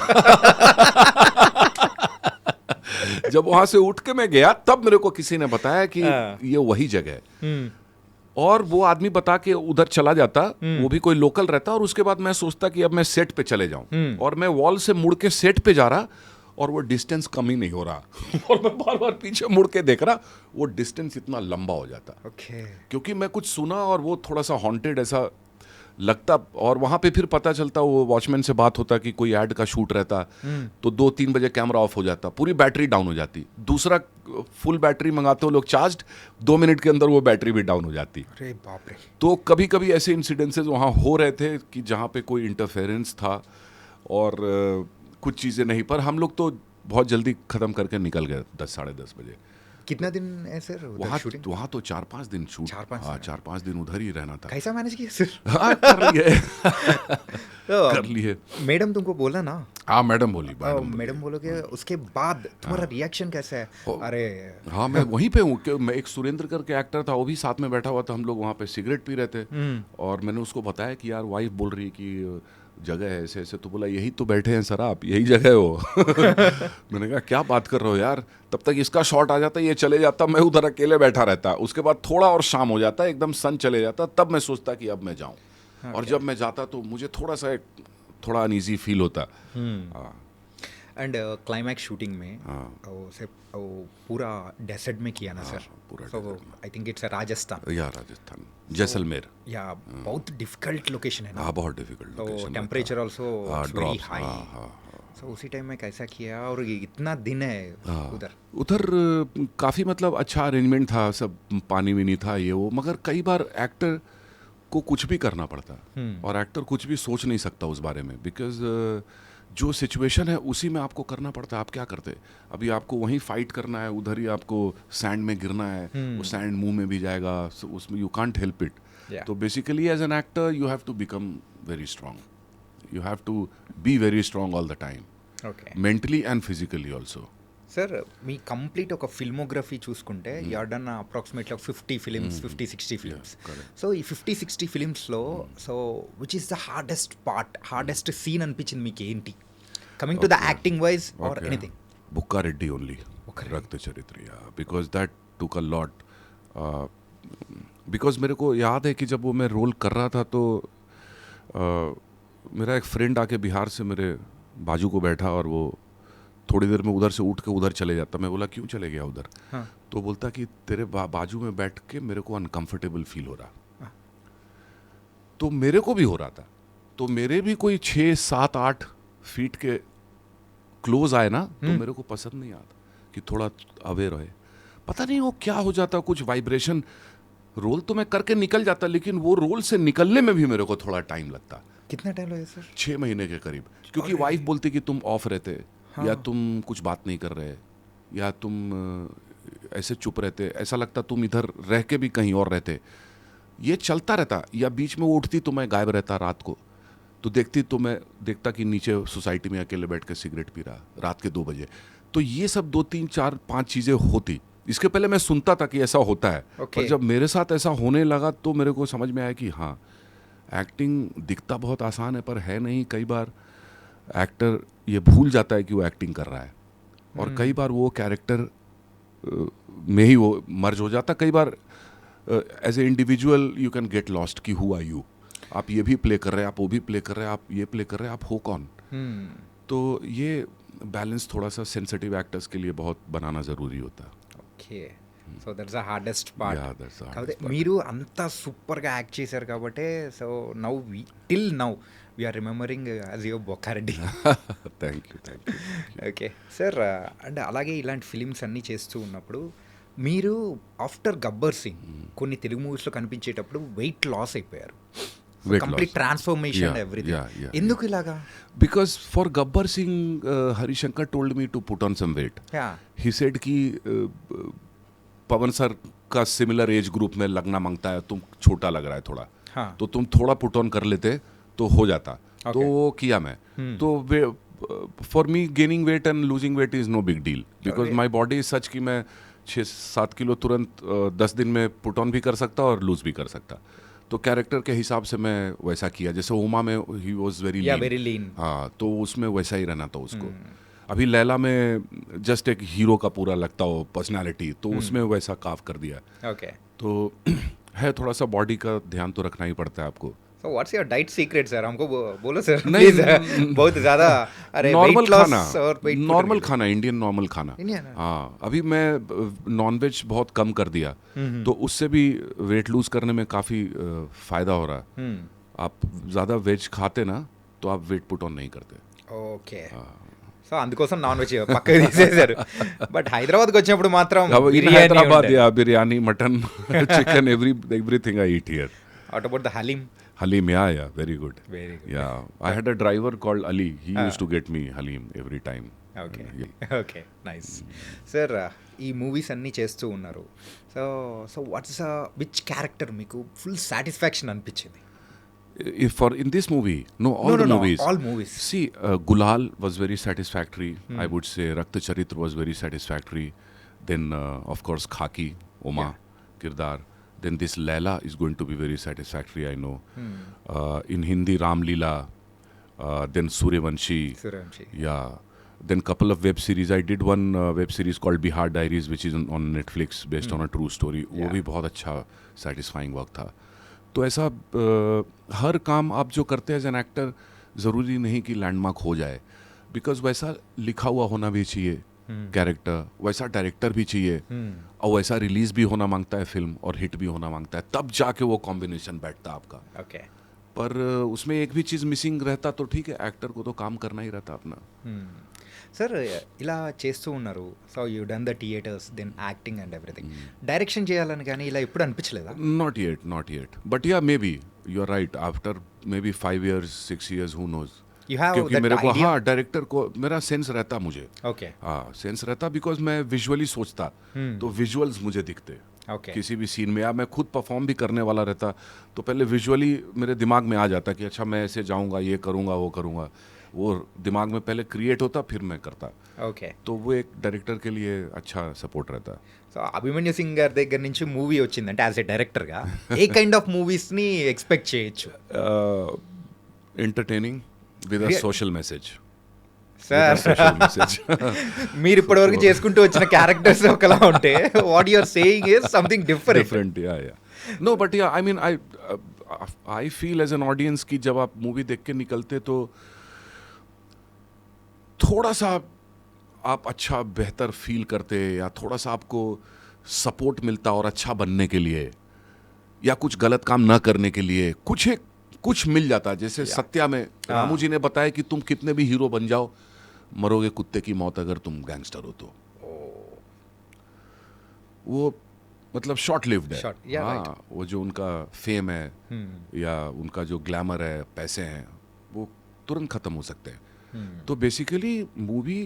जब वहां से उठ के मैं गया तब मेरे को किसी ने बताया कि ये वही जगह है। और वो आदमी बता के उधर चला जाता, वो भी कोई लोकल रहता, और उसके बाद मैं सोचता कि अब मैं सेट पे चले जाऊं, और मैं वॉल से मुड़ के सेट पे जा रहा और वो डिस्टेंस कम ही नहीं हो रहा। और मैं बार बार पीछे मुड़ के देख रहा, वो डिस्टेंस इतना लंबा हो जाता, ओके। क्योंकि मैं कुछ सुना और वो थोड़ा सा हॉन्टेड ऐसा लगता। और वहां पे फिर पता चलता, वो वॉचमैन से बात होता कि कोई ऐड का शूट रहता, तो 2-3 बजे कैमरा ऑफ हो जाता, पूरी बैटरी डाउन हो जाती। दूसरा फुल बैटरी मंगाते हो लोग चार्ज्ड, 2 मिनट के अंदर वो बैटरी भी डाउन हो जाती। अरे बाप रे। तो कभी कभी ऐसे इंसिडेंसेस वहाँ हो रहे थे कि जहाँ पे कोई इंटरफेरेंस था और कुछ चीज़ें नहीं, पर हम लोग तो बहुत जल्दी ख़त्म करके निकल गए 10-10:30 बजे। कितना दिन है सर वहाँ शूटिंग? वहाँ तो 4-5 दिन शूट। 4-5 हाँ, 4-5 दिन उधर ही रहना था। कैसा मैनेज किया सर? हाँ, कर लिए। तो कर लिए। मैडम तुमको बोला ना? हाँ, मैडम बोली। मैडम बोलोगे, उसके बाद तुम्हारा रिएक्शन कैसा है? अरे हाँ, मैं वहीं पे हूँ। मैं एक सुरेंद्र करके एक्टर था, वो भी साथ में बैठा हुआ था, हम लोग वहाँ पे सिगरेट पी रहे थे, और मैंने उसको बताया कि यार वाइफ बोल रही है कि जगह है ऐसे ऐसे, तो बोला यही तो बैठे हैं सर आप, यही जगह है वो। मैंने कहा क्या बात कर रहे हो यार, तब तक इसका शॉट आ जाता, ये चले जाता, मैं उधर अकेले बैठा रहता। उसके बाद थोड़ा और शाम हो जाता, एकदम सन चले जाता, तब मैं सोचता कि अब मैं जाऊँ। और जब मैं जाता तो मुझे थोड़ा अनईजी फील होता। एंड क्लाइमैक्स शूटिंग में वो पूरा डेजर्ट में किया ना सर? पूरा सो आई थिंक इट्स राजस्थान या राजस्थान, जैसलमेर। या बहुत डिफिकल्ट लोकेशन है ना? हाँ, बहुत डिफिकल्ट तो location. Temperature also very high. हाँ। सो उसी टाइम में कैसा किया, और इतना दिन है उधर काफ़ी मतलब अच्छा अरेंजमेंट था, सब पानी भी नहीं था ये वो, मगर कई बार एक्टर को कुछ भी करना पड़ता, और एक्टर कुछ भी सोच नहीं सकता उस बारे में, बिकॉज जो सिचुएशन है उसी में आपको करना पड़ता है। आप क्या करते, अभी आपको वहीं फाइट करना है, उधर ही आपको सैंड में गिरना है, वो सैंड मुंह में भी जाएगा, उसमें यू कांट हेल्प इट। तो basically as an actor you have to become very strong, you have to be very strong all the time, okay mentally and physically also. Sir మీ కంప్లీట్ ఒక ఫిల్మోగ్రఫీ చూసుకుంటే you done approximately 50 films, 50-60 films. So ఈ 50-60 ఫిలిమ్స్లో so which is the hardest scene అనిపించింది మీకు ఏంటి, coming to the acting wise or anything? Bukka Reddy only, Rakta Charitra, yeah, because that took a lot. Because मेरे को याद है कि जब वो मैं रोल कर रहा था तो मेरा एक फ्रेंड आके बिहार से मेरे बाजू को बैठा, और वो थोड़ी देर में उधर से उठ के उधर चले जाता. मैं बोला क्यों चले गया उधर? हाँ. तो बोलता कि तेरे बाजू में बैठ के मेरे को अनकंफर्टेबल फील हो रहा. हाँ. तो मेरे को भी हो रहा था. तो मेरे भी कोई 6-7-8 फीट के क्लोज आए ना, तो मेरे को पसंद नहीं आता कि थोड़ा अवेयर रहे. पता नहीं वो क्या हो जाता, कुछ वाइब्रेशन. रोल तो मैं करके निकल जाता, लेकिन वो रोल से निकलने में भी मेरे को थोड़ा टाइम लगता. कितना टाइम लगा सर? 6 महीने के करीब. क्योंकि वाइफ बोलती कि तुम ऑफ रहते, या तुम कुछ बात नहीं कर रहे, या तुम ऐसे चुप रहते, ऐसा लगता तुम इधर रह के भी कहीं और रहते. ये चलता रहता. या बीच में वो उठती तो मैं गायब रहता रात को, तो देखती तो मैं देखता कि नीचे सोसाइटी में अकेले बैठ के सिगरेट पी रहा रात के 2 बजे. तो ये सब 2-3-4-5 चीज़ें होती. इसके पहले मैं सुनता था कि ऐसा होता है, पर जब मेरे साथ ऐसा होने लगा तो मेरे को समझ में आया कि हाँ, एक्टिंग दिखता बहुत आसान है पर है नहीं। कई बार एक्टर ये भूल जाता है कि वो एक्टिंग कर रहा है और कई बार वो कैरेक्टर में ही वो मर्ज हो जाता। कई बार as a individual you can get lost कि हु आर यू, आप ये भी प्ले कर रहे हैं, आप वो भी प्ले कर रहे हैं, आप ये प्ले कर रहे हैं, आप हो कौन। तो ये बैलेंस थोड़ा सा सेंसिटिव एक्टर्स के लिए बहुत बनाना ज़रूरी होता है। Okay so that's the hardest part. Yeah, that's the hardest కాకపోతే part. మీరు అంత సూపర్గా యాక్ట్ చేశారు కాబట్టి so now till now we are remembering as your Bokkareddy. Thank you. Okay sir, అంటే అలాగే ఇలాంటి ఫిలిమ్స్ అన్నీ చేస్తూ ఉన్నప్పుడు మీరు ఆఫ్టర్ గబ్బర్ సింగ్ కొన్ని తెలుగు మూవీస్లో కనిపించేటప్పుడు వెయిట్ లాస్ అయిపోయారు. Weight complete loss. Transformation Yeah, everything. yeah. ఎందుకు ఇలాగా? Because for Gabbar Singh, Harishankar told me to put on some weight. Yeah. He said कि पवन सर का सिमिलर एज ग्रुप में लगना मांगता है, तुम छोटा लग रहा है थोड़ा, हाँ. तो तुम थोड़ा पुट ऑन कर लेते तो हो जाता. तो वो किया मैं. तो for me gaining weight and losing weight is no big deal because my body is such कि मैं 6-7 किलो तुरंत 10 दिन में पुट ऑन भी कर सकता और लूज भी कर सकता. तो कैरेक्टर के हिसाब से मैं वैसा किया. जैसे उमा में ही वॉज वेरी लीन. हाँ, तो उसमें वैसा ही रहना था उसको. अभी लैला में जस्ट एक हीरो का पूरा लगता हो पर्सनालिटी, तो उसमें वैसा काफ कर दिया. ओके. तो है थोड़ा सा बॉडी का ध्यान तो रखना ही पड़ता है आपको. So what's your diet secret sir? हमको बोलो सर. नहीं, प्लीज. बहुत ज़्यादा अरे नॉर्मल weight loss खाना, और weight नॉर्मल खाना, इंडियन नॉर्मल खाना. Indian? हाँ, अभी मैं नॉनवेज बहुत कम कर दिया, तो उससे भी वेट लूज करने में काफ़ी फायदा हो रहा है. आप ज़्यादा वेज खाते ना तो आप वेट पुट ऑन नहीं करते. ఓకే. సో అందుకోసం నాన్ వెజ్ పక్కకు తీసేశారు. బట్ హైదరాబాద్కి వచ్చినప్పుడు మాత్రం अब in బిర్యానీ Hyderabad, ఉండే. yeah, biryani, mutton, chicken, everything I eat here. What about the haleem? Halim, yeah, very good. Very good. Yeah, I had a driver called Ali. He used to get me Halim every time. Okay. Yeah. Okay, nice. Sir, ఈ మూవీస్ అన్నీ చేస్తూ ఉన్నారు. So so what's which character మీకు ఫుల్ సాటిస్ఫాక్షన్ అనిపించింది? If for in this movie, no, all the movies. all movies. See, Gulal was very satisfactory. I would say Rakta Charitra was very satisfactory. Then, of course, Khaki, Oma, Kirdar. Then this Laila is going to be very satisfactory, I know. In Hindi, Ram Leela. Then Suryavanshi. Suryavanshi. Yeah. Then couple of web series. I did one web series called Bihar Diaries, which is on Netflix, based on a true story. वो भी बहुत अच्छा satisfying work था. तो ऐसा हर काम आप जो करते हैं एज एन एक्टर, ज़रूरी नहीं कि लैंडमार्क हो जाए. बिकॉज वैसा लिखा हुआ होना भी चाहिए कैरेक्टर, वैसा डायरेक्टर भी चाहिए, और वैसा रिलीज भी होना मांगता है फिल्म, और हिट भी होना मांगता है. तब जाके वो कॉम्बिनेशन बैठता आपका. ఓకే. पर उसमें एक भी चीज़ मिसिंग रहता तो ठीक है, एक्टर को तो काम करना ही रहता अपना. సార్, ఇలా చేస్తూ ఉన్నారు. So you done the theatres, than acting and everything. Direction చేయాలని కానీ ఇలా ఎప్పుడు అనిపించలేదా? Not yet. But yeah, maybe you are right. After maybe 5 years, 6 years, who knows. You have क्योंकि that मेरे को, idea? हाँ, डायरेक्टर को मेरा सेंस रहता मुझे. ఓకే. हाँ, सेंस रहता बिकॉज मैं विजुअली सोचता, तो विजुअल्स मुझे दिखते. ఓకే. किसी भी सीन में, या मैं खुद परफॉर्म भी करने वाला रहता तो पहले विजुअली मेरे दिमाग में आ जाता कि अच्छा मैं ऐसे जाऊंगा, ये करूंगा, वो करूंगा. वो दिमाग में पहले क्रिएट होता, फिर मैं करता. ఓకే. तो वो एक डायरेक्टर के लिए अच्छा सपोर्ट रहता. సో అభిమన్యు సింగ్ గారి దగ్గర నుంచి మూవీ వచ్చిందంటే యాజ్ ఎ డైరెక్టర్గా ఏ కైండ్ ఆఫ్ మూవీస్ని ఎక్స్పెక్ట్ చేయొచ్చు? Entertaining with a social message. Sir, Social message. మీరు ఇప్పటివరకు చేసుకుంటూ వచ్చిన క్యారెక్టర్స్ ఒకలా ఉంటే what you're saying is something different. Different, yeah. No, but yeah, I mean, I feel as an audience कि जब आप मूवी देख के निकलते तो थोड़ा सा आप अच्छा बेहतर फील करते, या थोड़ा सा आपको सपोर्ट मिलता और अच्छा बनने के लिए, या कुछ गलत काम ना करने के लिए कुछ मिल जाता. जैसे सत्या में रामू जी ने बताया कि तुम कितने भी हीरो बन जाओ, मरोगे कुत्ते की मौत अगर तुम गैंगस्टर हो तो. वो मतलब शॉर्ट लिव्ड है. हाँ, वो जो उनका फेम है या उनका जो ग्लैमर है, पैसे हैं, वो तुरंत खत्म हो सकते हैं. तो बेसिकली मूवी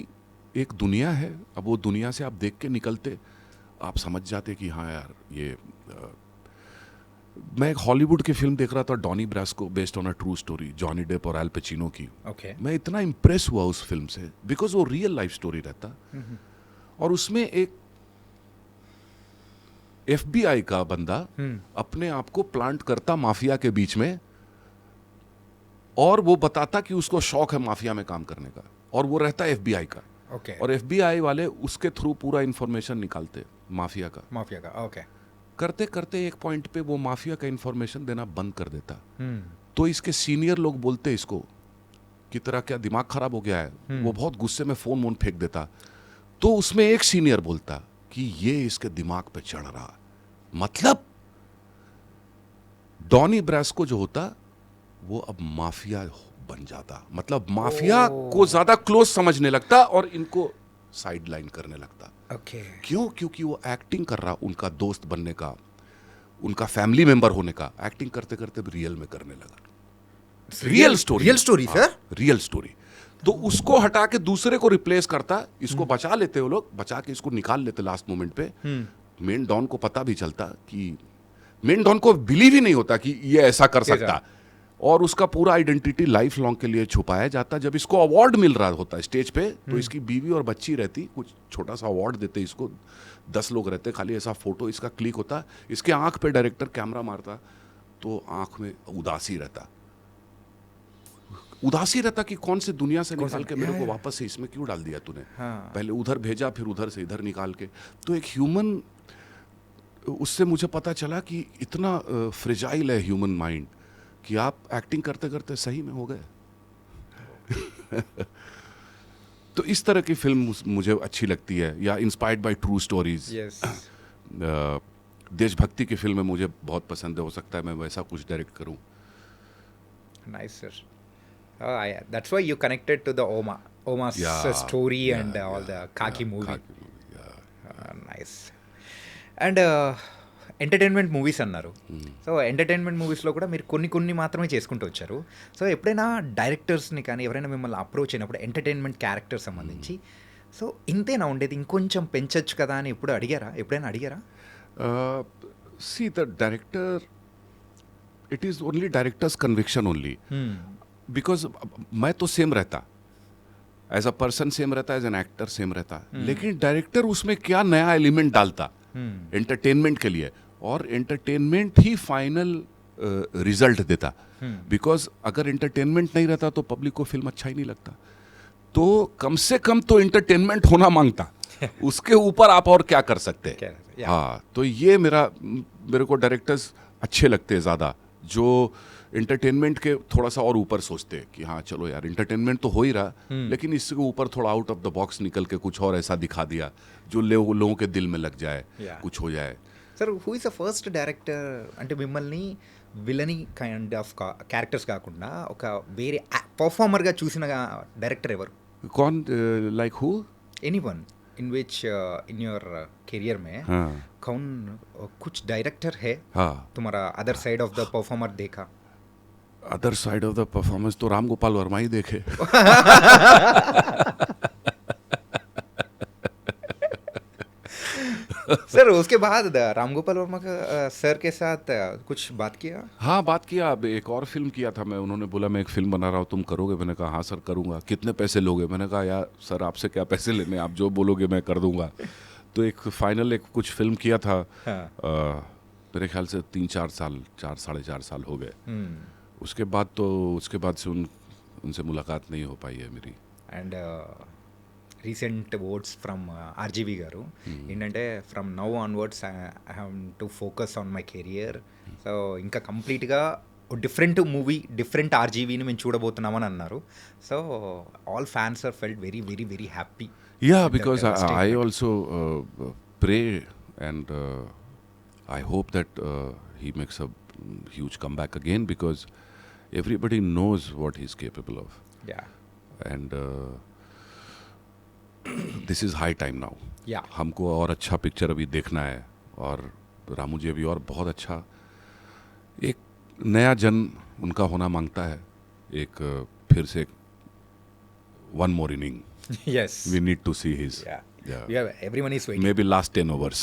एक दुनिया है. अब वो दुनिया से आप देख के निकलते, आप समझ जाते कि हाँ यार, ये मैं एक हॉलीवुड की फिल्म देख रहा था, Donnie Brasco, based on a true story, Johnny Depp और एल पचिनो की. ओके. मैं इतना इम्प्रेस हुआ उस फिल्म से बिकॉज वो रियल लाइफ स्टोरी रहता, और उसमें एक FBI का बंदा अपने आप को प्लांट करता माफिया के बीच में, और वो बताता कि उसको शौक है माफिया में काम करने का, और वो रहता है FBI का, ओके, और FBI वाले उसके थ्रू पूरा इंफॉर्मेशन निकालते माफिया का। माफिया का, ओके, करते करते एक पॉइंट पे वो माफिया का इंफॉर्मेशन देना बंद कर देता। तो इसके सीनियर लोग बोलते इसको कि तेरा क्या दिमाग खराब हो गया है। वो बहुत गुस्से में फोन वोन फेंक देता। तो उसमें एक सीनियर बोलता कि ये इसके दिमाग पे चढ़ रहा, मतलब डॉनी ब्रास्को जो होता वो अब माफिया बन जाता, मतलब माफिया को ज्यादा क्लोज समझने लगता और इनको साइड लाइन करने लगता। ओके, क्यों? क्योंकि वो एक्टिंग कर रहा, उनका दोस्त बनने का, उनका फैमिली मेंबर होने का, एक्टिंग करते करते रियल में करने लगा। Real story sir, real story. तो उसको हटा के दूसरे को रिप्लेस करता, इसको बचा लेते वो लोग, बचा के इसको निकाल लेते लास्ट मोमेंट पे। मेन डॉन को पता भी चलता कि, मेन डॉन को बिलीव ही नहीं होता कि ये ऐसा कर सकता, और उसका पूरा आइडेंटिटी लाइफ लॉन्ग के लिए छुपाया जाता। जब इसको अवार्ड मिल रहा होता है स्टेज पे, तो इसकी बीवी और बच्ची रहती, कुछ छोटा सा अवार्ड देते इसको, 10 लोग रहते, खाली ऐसा फोटो इसका क्लिक होता, इसके आंख पे डायरेक्टर कैमरा मारता, तो आंख में उदासी रहता कि कौन से दुनिया से निकाल के मेरे को वापस से इसमें क्यों डाल दिया तूने। पहले उधर भेजा, फिर उधर से इधर निकाल के। तो एक ह्यूमन, उससे मुझे पता चला कि इतना फ्रेजाइल है ह्यूमन माइंड कि आप एक्टिंग करते करते सही में हो गए। तो इस तरह की फिल्म मुझे अच्छी लगती है, या इंस्पायर्ड बाय ट्रू स्टोरीज। देशभक्ति की फिल्में मुझे बहुत पसंद है, हो सकता है मैं वैसा कुछ डायरेक्ट करूं। nice sir. That's why you connected to the Oma's story and all the Khaki movie. Nice. And entertainment movies అన్నారు. సో ఎంటర్టైన్మెంట్ మూవీస్లో కూడా మీరు కొన్ని మాత్రమే చేసుకుంటూ వచ్చారు. సో ఎప్పుడైనా డైరెక్టర్స్ని కానీ ఎవరైనా మిమ్మల్ని అప్రోచ్ అయినప్పుడు ఎంటర్టైన్మెంట్ క్యారెక్టర్ సంబంధించి, సో ఇంతేనా ఉండేది, ఇంకొంచెం పెంచొచ్చు కదా అని ఎప్పుడైనా అడిగారా? See, the director, it is only director's conviction only. Because मैं तो सेम रहता, एज अ पर्सन सेम रहता, एज एन एक्टर सेम रहता, लेकिन डायरेक्टर उसमें क्या नया एलिमेंट डालता एंटरटेनमेंट के लिए, और एंटरटेनमेंट ही फाइनल रिजल्ट देता। बिकॉज अगर एंटरटेनमेंट नहीं रहता तो पब्लिक को फिल्म अच्छा ही नहीं लगता। तो कम से कम तो एंटरटेनमेंट होना मांगता, उसके ऊपर आप और क्या कर सकते हैं। हाँ, तो ये मेरे को डायरेक्टर्स अच्छे लगते हैं ज़्यादा, जो एंटरटेनमेंट के थोड़ा सा और ऊपर सोचते हैं कि हाँ चलो यार एंटरटेनमेंट तो हो ही रहा, लेकिन इसके ऊपर थोड़ा आउट ऑफ द बॉक्स निकल के कुछ और ऐसा दिखा दिया जो लोगों के दिल में लग जाए, कुछ हो जाए। Sir, who is the first director అంటే మిమ్మల్ని విలనీ కైండ్ ఆఫ్ క్యారెక్టర్స్ కాకుండా ఒక వేరే పర్ఫార్మర్గా చూసిన డైరెక్టర్ ఎవరు? कौन? Like who? Anyone in which in your career में कौन कुछ डायरेक्टर है तुम्हारा other side of the performer देखा? Other side of the performance तो राम गोपाल वर्मा ही देखे। सर, उसके बाद राम गोपाल वर्मा का सर के साथ कुछ बात किया? हाँ, बात किया। अब एक और फिल्म किया था मैं, उन्होंने बोला मैं एक फिल्म बना रहा हूँ, तुम करोगे? मैंने कहा हाँ सर करूँगा। कितने पैसे लोगे? मैंने कहा यार सर आपसे क्या पैसे लेने, आप जो बोलोगे मैं कर दूंगा। तो एक फाइनल एक कुछ फिल्म किया था। मेरे ख्याल से 3-4 साल, 4-4.5 साल हो गए। उसके बाद से उनसे मुलाकात नहीं हो पाई है मेरी। And recent words from RGV గారు ఏంటంటే, from now onwards I have to focus on my career. So ఇంకా కంప్లీట్గా డిఫరెంట్ మూవీ, డిఫరెంట్ ఆర్జీవీని మేము చూడబోతున్నామని అన్నారు. So all fans are felt very very very happy. Yeah, because I also pray and I hope that he makes a huge comeback again, because everybody knows what he's capable of. Yeah. And this is high time now. Yeah. हमको और अच्छा पिक्चर अभी देखना है, और रामू जी अभी और बहुत अच्छा एक नया जन उनका होना मांगता है। एक फिर से one more inning. Yes. We need to see his. Yeah. Everyone is waiting. Maybe last 10 overs.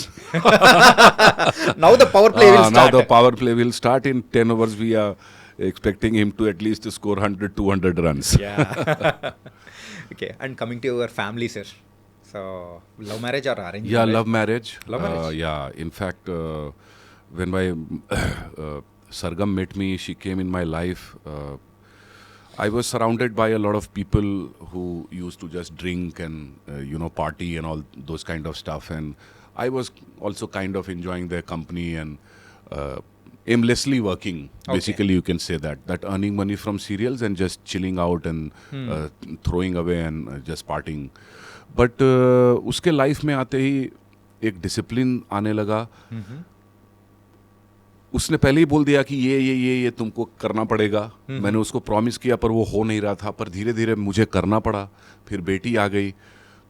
Now the power play will start. Now the power play will start. In 10 overs we are expecting him to at least score 100-200 runs. Yeah. Okay. And coming to your family, sir. So love marriage or arranged? Yeah, love marriage. Love marriage. Yeah. In fact, when my Sargam met me, she came in my life. I was surrounded by a lot of people who used to just drink and party and all those kind of stuff, and I was also kind of enjoying their company and aimlessly working. Basically, you can say that earning money from serials and just chilling out and throwing away and just partying. But उसके लाइफ में आते ही एक डिसिप्लिन आने लगा. उसने पहले ही बोल दिया कि ये तुमको करना पड़ेगा. मैंने उसको प्रॉमिस किया पर वो हो नहीं रहा था, पर धीरे धीरे मुझे करना पड़ा. फिर बेटी आ गई,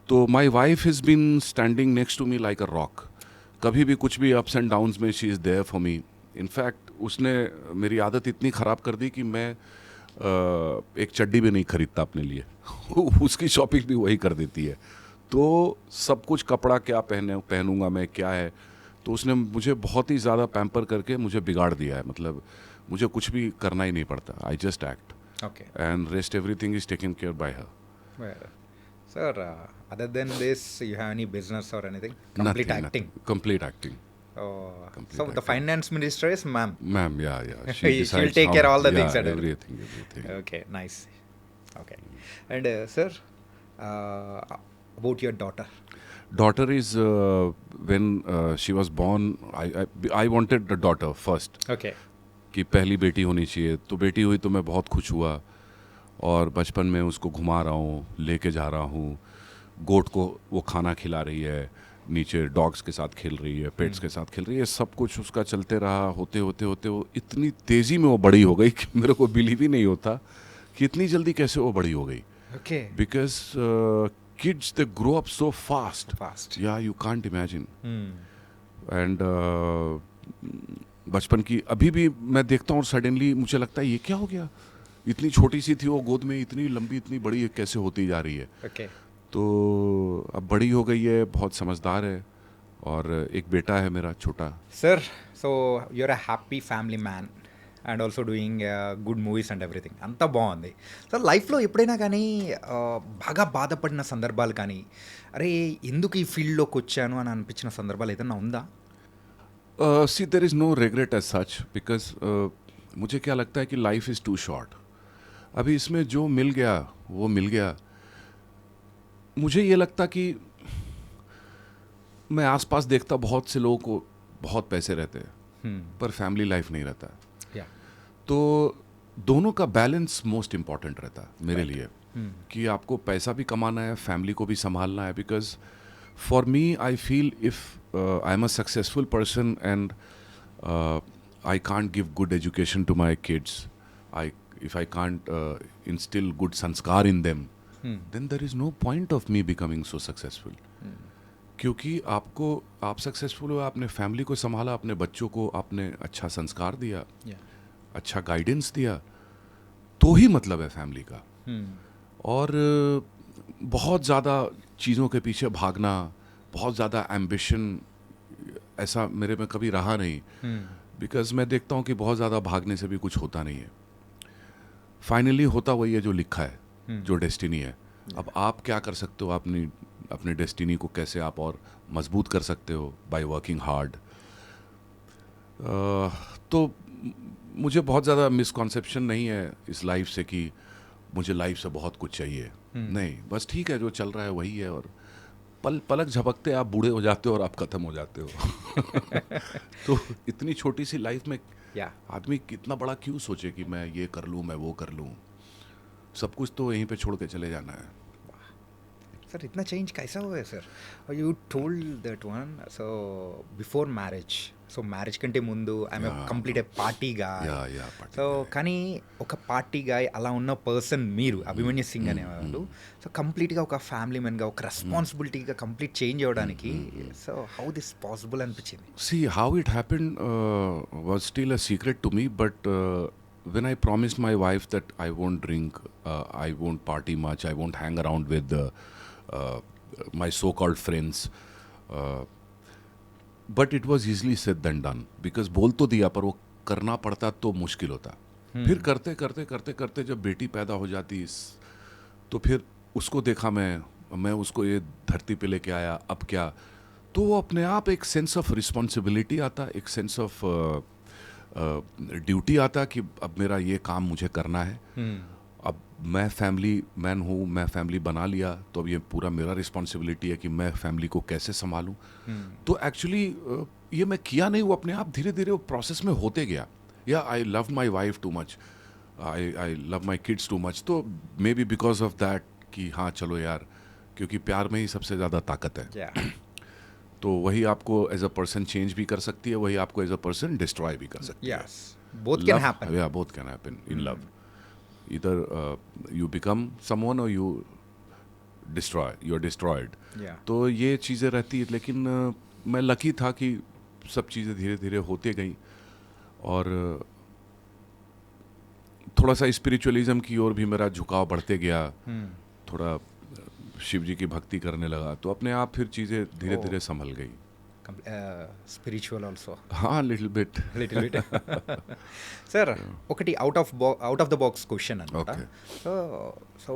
तो my wife has been standing next to me like a rock. कभी भी कुछ भी अप्स एंड डाउन्स में she is there for me. In fact उसने मेरी आदत इतनी ख़राब कर दी कि मैं एक चड्डी भी नहीं खरीदता अपने लिए. उसकी शॉपिंग भी वही कर देती है. तो सब कुछ कपड़ा क्या पहनूंगा मैं, क्या है, तो उसने मुझे बहुत ही ज़्यादा पैम्पर करके मुझे बिगाड़ दिया है. मतलब मुझे कुछ भी करना ही नहीं पड़ता. I just act, Okay. And rest everything is taken care bye her. Well, sir, other than this, you have any business or anything? Complete acting. Complete acting. Oh, Complete so the acting. finance minister is ma'am. Ma'am, yeah. She'll decides take care all the things Yeah, and everything. Okay, nice. Okay, and sir, about your daughter. Daughter is when she was born. I wanted the daughter first. Okay. कि पहली बेटी होनी चाहिए. तो बेटी हुई तो मैं बहुत खुश हुआ, और बचपन में उसको घुमा रहा हूँ, लेके जा रहा हूँ. गोट को वो खाना खिला रही है, नीचे डॉग्स के साथ खेल रही है, पेट्स के साथ खेल रही है. सब कुछ उसका चलते रहा. होते होते होते वो इतनी तेज़ी में वो बड़ी हो गई कि मेरे को बिलीव ही नहीं होता कि इतनी जल्दी कैसे वो बड़ी हो गई. Okay. Because kids, they grow up so fast. Fast. Yeah, you can't imagine. Hmm. And बचपन की अभी भी मैं देखता हूँ और सडनली मुझे लगता है ये क्या हो गया. इतनी छोटी सी थी वो गोद में, इतनी लंबी, इतनी बड़ी कैसे होती जा रही है. Okay. तो अब बड़ी हो गई है, बहुत समझदार है, और एक बेटा है मेरा छोटा. Sir, so you're a happy family man and also doing good movies and everything. అంతా బాగుంది. సో లైఫ్లో ఎప్పుడైనా కానీ బాగా బాధపడిన సందర్భాలు కానీ, అరే ఎందుకు ఈ ఫీల్డ్లోకి వచ్చాను అని అనిపించిన సందర్భాలు ఏదైనా ఉందా? See there is no regret as such, because मुझे क्या लगता है कि लाइफ इज़ टू शॉर्ट. अभी इसमें जो मिल गया वो मिल गया. मुझे ये लगता कि मैं आसपास देखता बहुत से लोगों को बहुत पैसे रहते हैं, पर फैमिली लाइफ नहीं रहता. Yeah. तो दोनों का बैलेंस मोस्ट इम्पॉर्टेंट रहता है मेरे लिए, कि आपको पैसा भी कमाना है, फैमिली को भी संभालना है. Because for me I feel if I am a successful person and I can't give good education to my kids, if I can't instill good sanskar in them, then there is no point of me becoming so successful. क्योंकि आप सक्सेसफुल हो, आपने फैमिली को संभाला, अपने बच्चों को आपने अच्छा संस्कार दिया, अच्छा गाइडेंस दिया, तो ही मतलब है फैमिली का. और बहुत ज़्यादा चीज़ों के पीछे भागना, बहुत ज़्यादा एम्बिशन, ऐसा मेरे में कभी रहा नहीं. बिकॉज मैं देखता हूँ कि बहुत ज़्यादा भागने से भी कुछ होता नहीं है. फाइनली होता वही है जो लिखा है, जो डेस्टिनी है. अब आप क्या कर सकते हो, अपने डेस्टिनी को कैसे आप और मजबूत कर सकते हो, बाय वर्किंग हार्ड. तो मुझे बहुत ज़्यादा मिसकॉन्सेप्शन नहीं है इस लाइफ से कि मुझे लाइफ से बहुत कुछ चाहिए. नहीं, बस ठीक है, जो चल रहा है वही है. और पलक झपकते आप बूढ़े हो जाते हो और आप ख़त्म हो जाते हो. तो इतनी छोटी सी लाइफ में आदमी कितना बड़ा क्यों सोचे कि मैं ये कर लूँ, मैं वो कर लूँ. सब कुछ तो यहीं पे छोड़ के चले जाना है. सर इतना चेंज कैसा हुआ है sir? You told that one, so before marriage, so marriage కంటే ముందు I'm complete party guy. So కానీ ఒక పార్టీ గాయ్ అలా ఉన్న పర్సన్ మీరు, అభిమన్యు సింగ్ అనేవాళ్ళు, సో కంప్లీట్గా ఒక ఫ్యామిలీ మెన్గా, ఒక రెస్పాన్సిబిలిటీగా కంప్లీట్ చేంజ్ అవ్వడానికి, సో హౌ దిస్ పాసిబుల్ అనిపించింది? See, how it happened was still a secret to me, but when I promised my wife that I won't drink, I won't party much, I won't hang around with my so-called friends, but it was easily said than done, because बोल तो दिया पर वो करना पड़ता तो मुश्किल होता. फिर करते करते करते करते जब बेटी पैदा हो जाती तो फिर उसको देखा मैं उसको ये धरती पे लेके आया. अब क्या, तो वो अपने आप एक सेंस ऑफ रिस्पॉन्सिबिलिटी आता, एक सेंस ऑफ ड्यूटी आता कि अब मेरा ये काम मुझे करना है. अब मैं फैमिली मैन हूँ, मैं फैमिली बना लिया, तो अब ये पूरा मेरा रिस्पॉन्सिबिलिटी है कि मैं फैमिली को कैसे संभालूं। तो एक्चुअली ये मैं किया नहीं, वो अपने आप धीरे धीरे वो प्रोसेस में होते गया। या I love my wife too much, I love my kids too much, तो maybe because of that कि हाँ चलो यार, क्योंकि प्यार में ही सबसे ज़्यादा ताकत है। Yeah. तो वही आपको एज अ पर्सन चेंज भी कर सकती है, वही आपको एज अ पर्सन डिस्ट्रॉय भी कर सकती है। Yes. Both can happen. Yeah, both can happen in love. Either you become someone or you're destroyed. Yeah. तो ये चीज़ें रहती है, लेकिन मैं लकी था कि सब चीज़ें धीरे धीरे होते गई, और थोड़ा सा स्पिरिचुअलिज्म की ओर भी मेरा झुकाव बढ़ते गया। थोड़ा शिव जी की भक्ति करने लगा, तो अपने आप फिर चीज़ें धीरे धीरे संभल गई। Spiritual also. हाँ, little bit. Little bit. Sir ఒకటి out of the box question అనమాట. Okay. సో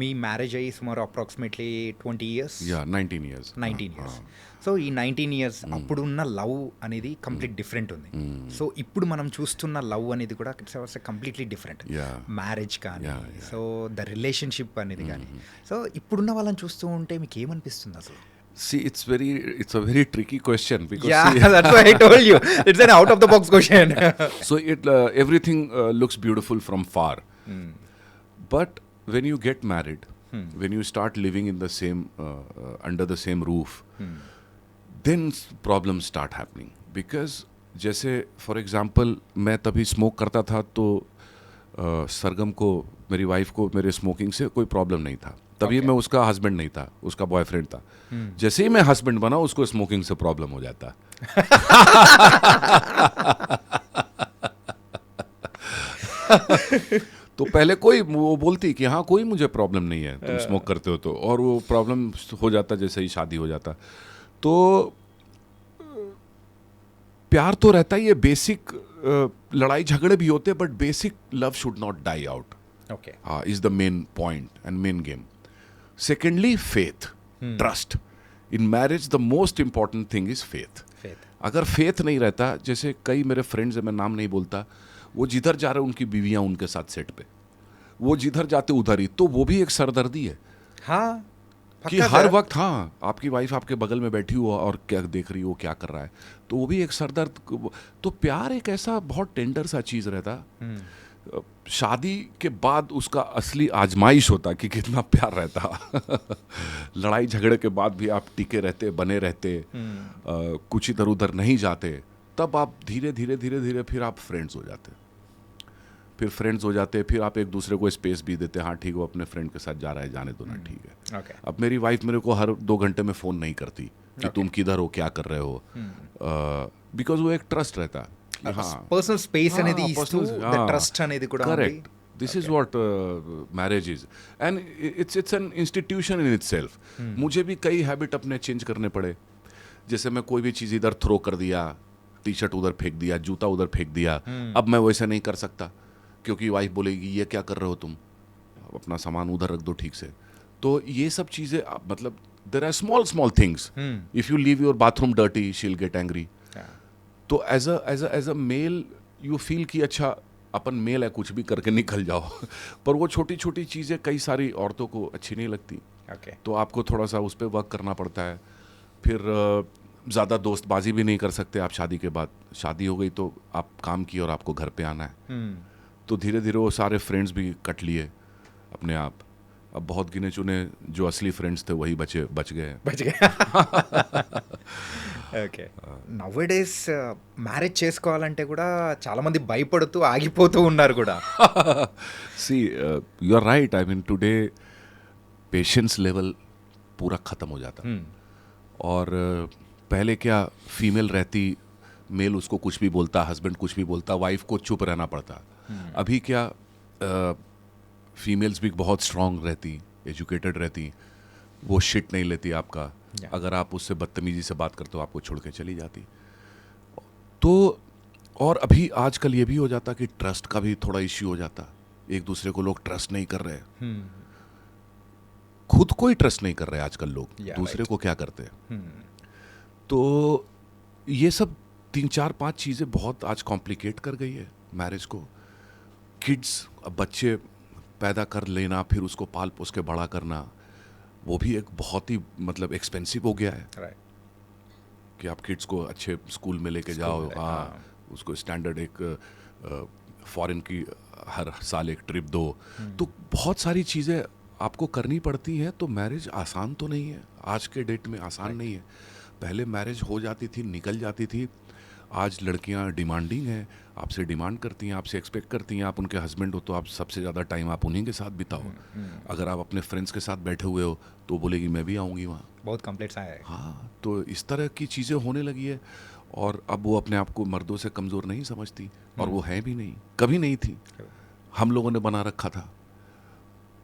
మీ మ్యారేజ్ అయ్యి సుమారు approximately 20 years. Yeah 19 years. 19 years. So ఈ 19 years అప్పుడున్న లవ్ అనేది కంప్లీట్ డిఫరెంట్ ఉంది. సో ఇప్పుడు మనం చూస్తున్న లవ్ అనేది కూడా కంప్లీట్లీ డిఫరెంట్. Yeah. మ్యారేజ్ కానీ, Yeah, yeah. So the relationship అనేది కానీ, సో ఇప్పుడున్న వాళ్ళని చూస్తూ ఉంటే మీకు ఏమనిపిస్తుంది అసలు? See, it's a very tricky question because That's why I told you. It's an out of the box question. so everything looks beautiful from far, but when you get married, when you start living in the same under the same roof, then problems start happening. Because जैसे फॉर एग्जांपल मैं तभी स्मोक करता था, तो सरगम को, मेरी वाइफ को, मेरे स्मोकिंग से कोई प्रॉब्लम नहीं था। तभी मैं उसका हस्बैंड नहीं था, उसका बॉयफ्रेंड था। जैसे ही मैं हस्बैंड बना, उसको स्मोकिंग से प्रॉब्लम हो जाता। तो पहले वो बोलती कि हाँ कोई मुझे प्रॉब्लम नहीं है, तुम स्मोक करते हो तो, और वो प्रॉब्लम हो जाता जैसे ही शादी हो जाता। तो प्यार तो रहता ही है, बेसिक लड़ाई झगड़े भी होते हैं, but basic love should not die out, Okay. is the main point and main game. Secondly, faith, trust. In marriage, the most important thing is faith. Faith. अगर faith नहीं रहता, जैसे कई मेरे फ्रेंड्स हैं, मैं नाम नहीं बोलता, वो जिधर जा रहे हैं उनकी बीवियां उनके साथ सेट पे, वो जिधर जाते उधर ही, तो वो भी एक सरदर्दी है हाँ, कि हर वक्त हाँ आपकी वाइफ आपके बगल में बैठी हो और क्या देख रही हो, क्या कर रहा है, तो वो भी एक सरदर्द। तो प्यार एक ऐसा बहुत टेंडर सा चीज़ रहता। शादी के बाद उसका असली आजमाइश होता कि कितना प्यार रहता। लड़ाई झगड़े के बाद भी आप टिके रहते, बने रहते, कुछ इधर उधर नहीं जाते, तब आप धीरे धीरे धीरे धीरे फिर आप फ्रेंड्स हो जाते, फिर आप एक दूसरे को स्पेस भी देते। हाँ ठीक, वो अपने फ्रेंड के साथ जा रहा है, जाने दो ना, ठीक है। Okay. अब मेरी वाइफ मेरे को हर 2 घंटे में फ़ोन नहीं करती कि तुम किधर हो, क्या कर रहे हो, बिकॉज वो एक ट्रस्ट रहता। పర్సనల్ స్పేస్ అనేది ఇస్తూ ట్రస్ట్ అనేది కూడా correct. This is what marriage is, and it's an institution in itself. मुझे भी कई हैबिट अपने चेंज करने पड़े। जैसे मैं कोई भी चीज़ इधर थ्रो कर दिया, टी शर्ट उधर फेंक दिया, जूता उधर फेंक दिया, अब मैं वैसे नहीं कर सकता, क्योंकि वाइफ बोलेगी ये क्या कर रहे हो तुम, अपना सामान उधर रख दो ठीक से। तो ये सब चीज़ें, मतलब there are small things. If you leave your bathroom dirty, she will get angry. तो as a male you feel कि अच्छा अपन मेल है, कुछ भी करके निकल जाओ। पर वो छोटी छोटी चीज़ें कई सारी औरतों को अच्छी नहीं लगती। Okay. तो आपको थोड़ा सा उस पर वर्क करना पड़ता है। फिर ज़्यादा दोस्तबाजी भी नहीं कर सकते आप शादी के बाद। शादी हो गई तो आप काम किए और आपको घर पे आना है। तो धीरे धीरे वो सारे फ्रेंड्स भी कट लिए अपने आप। अब बहुत गिने चुने जो असली फ्रेंड्स थे वही बच गए। ఓకే. నవ్ డేస్ మ్యారేజ్ చేసుకోవాలంటే కూడా చాలా మంది భయపడుతూ ఆగిపోతూ ఉన్నారు కూడా. See you are right. I mean today patience level पूरा ख़त्म हो जाता। और पहले क्या फीमेल रहती, मेल उसको कुछ भी बोलता, हस्बैंड कुछ भी बोलता, वाइफ को चुप रहना पड़ता। अभी क्या फीमेल्स भी बहुत स्ट्रांग रहती, एजुकेटेड रहती, वो शिट नहीं लेती आपका। अगर आप उससे बदतमीजी से बात करते हो आपको छोड़ के चली जाती। तो और अभी आजकल ये भी हो जाता कि ट्रस्ट का भी थोड़ा इश्यू हो जाता। एक दूसरे को लोग ट्रस्ट नहीं कर रहे, खुद को ही ट्रस्ट नहीं कर रहे आजकल लोग, दूसरे को क्या करते हैं। तो ये सब 3-4-5 चीज़ें बहुत आज कॉम्प्लिकेट कर गई है मैरिज को। किड्स, अब बच्चे पैदा कर लेना, फिर उसको पाल पोस के बड़ा करना, वो भी एक बहुत ही मतलब एक्सपेंसिव हो गया है राइट कि आप किड्स को अच्छे स्कूल में लेके जाओ, में, हाँ, उसको स्टैंडर्ड एक फॉरेन की हर साल एक ट्रिप दो, तो बहुत सारी चीज़ें आपको करनी पड़ती हैं। तो मैरिज आसान तो नहीं है, आज के डेट में आसान नहीं है। पहले मैरिज हो जाती थी, निकल जाती थी। आज लड़कियां डिमांडिंग हैं, आपसे डिमांड करती हैं, आपसे एक्सपेक्ट करती हैं। आप उनके हस्बैंड हो तो आप सबसे ज़्यादा टाइम आप उन्हीं के साथ बिताओ। अगर आप अपने फ्रेंड्स के साथ बैठे हुए हो तो बोलेगी मैं भी आऊँगी वहाँ। बहुत कंप्लेंट्स आए हैं। हाँ, तो इस तरह की चीज़ें होने लगी है। और अब वो अपने आप को मर्दों से कमज़ोर नहीं समझती, और वो है भी नहीं, कभी नहीं थी। हम लोगों ने बना रखा था,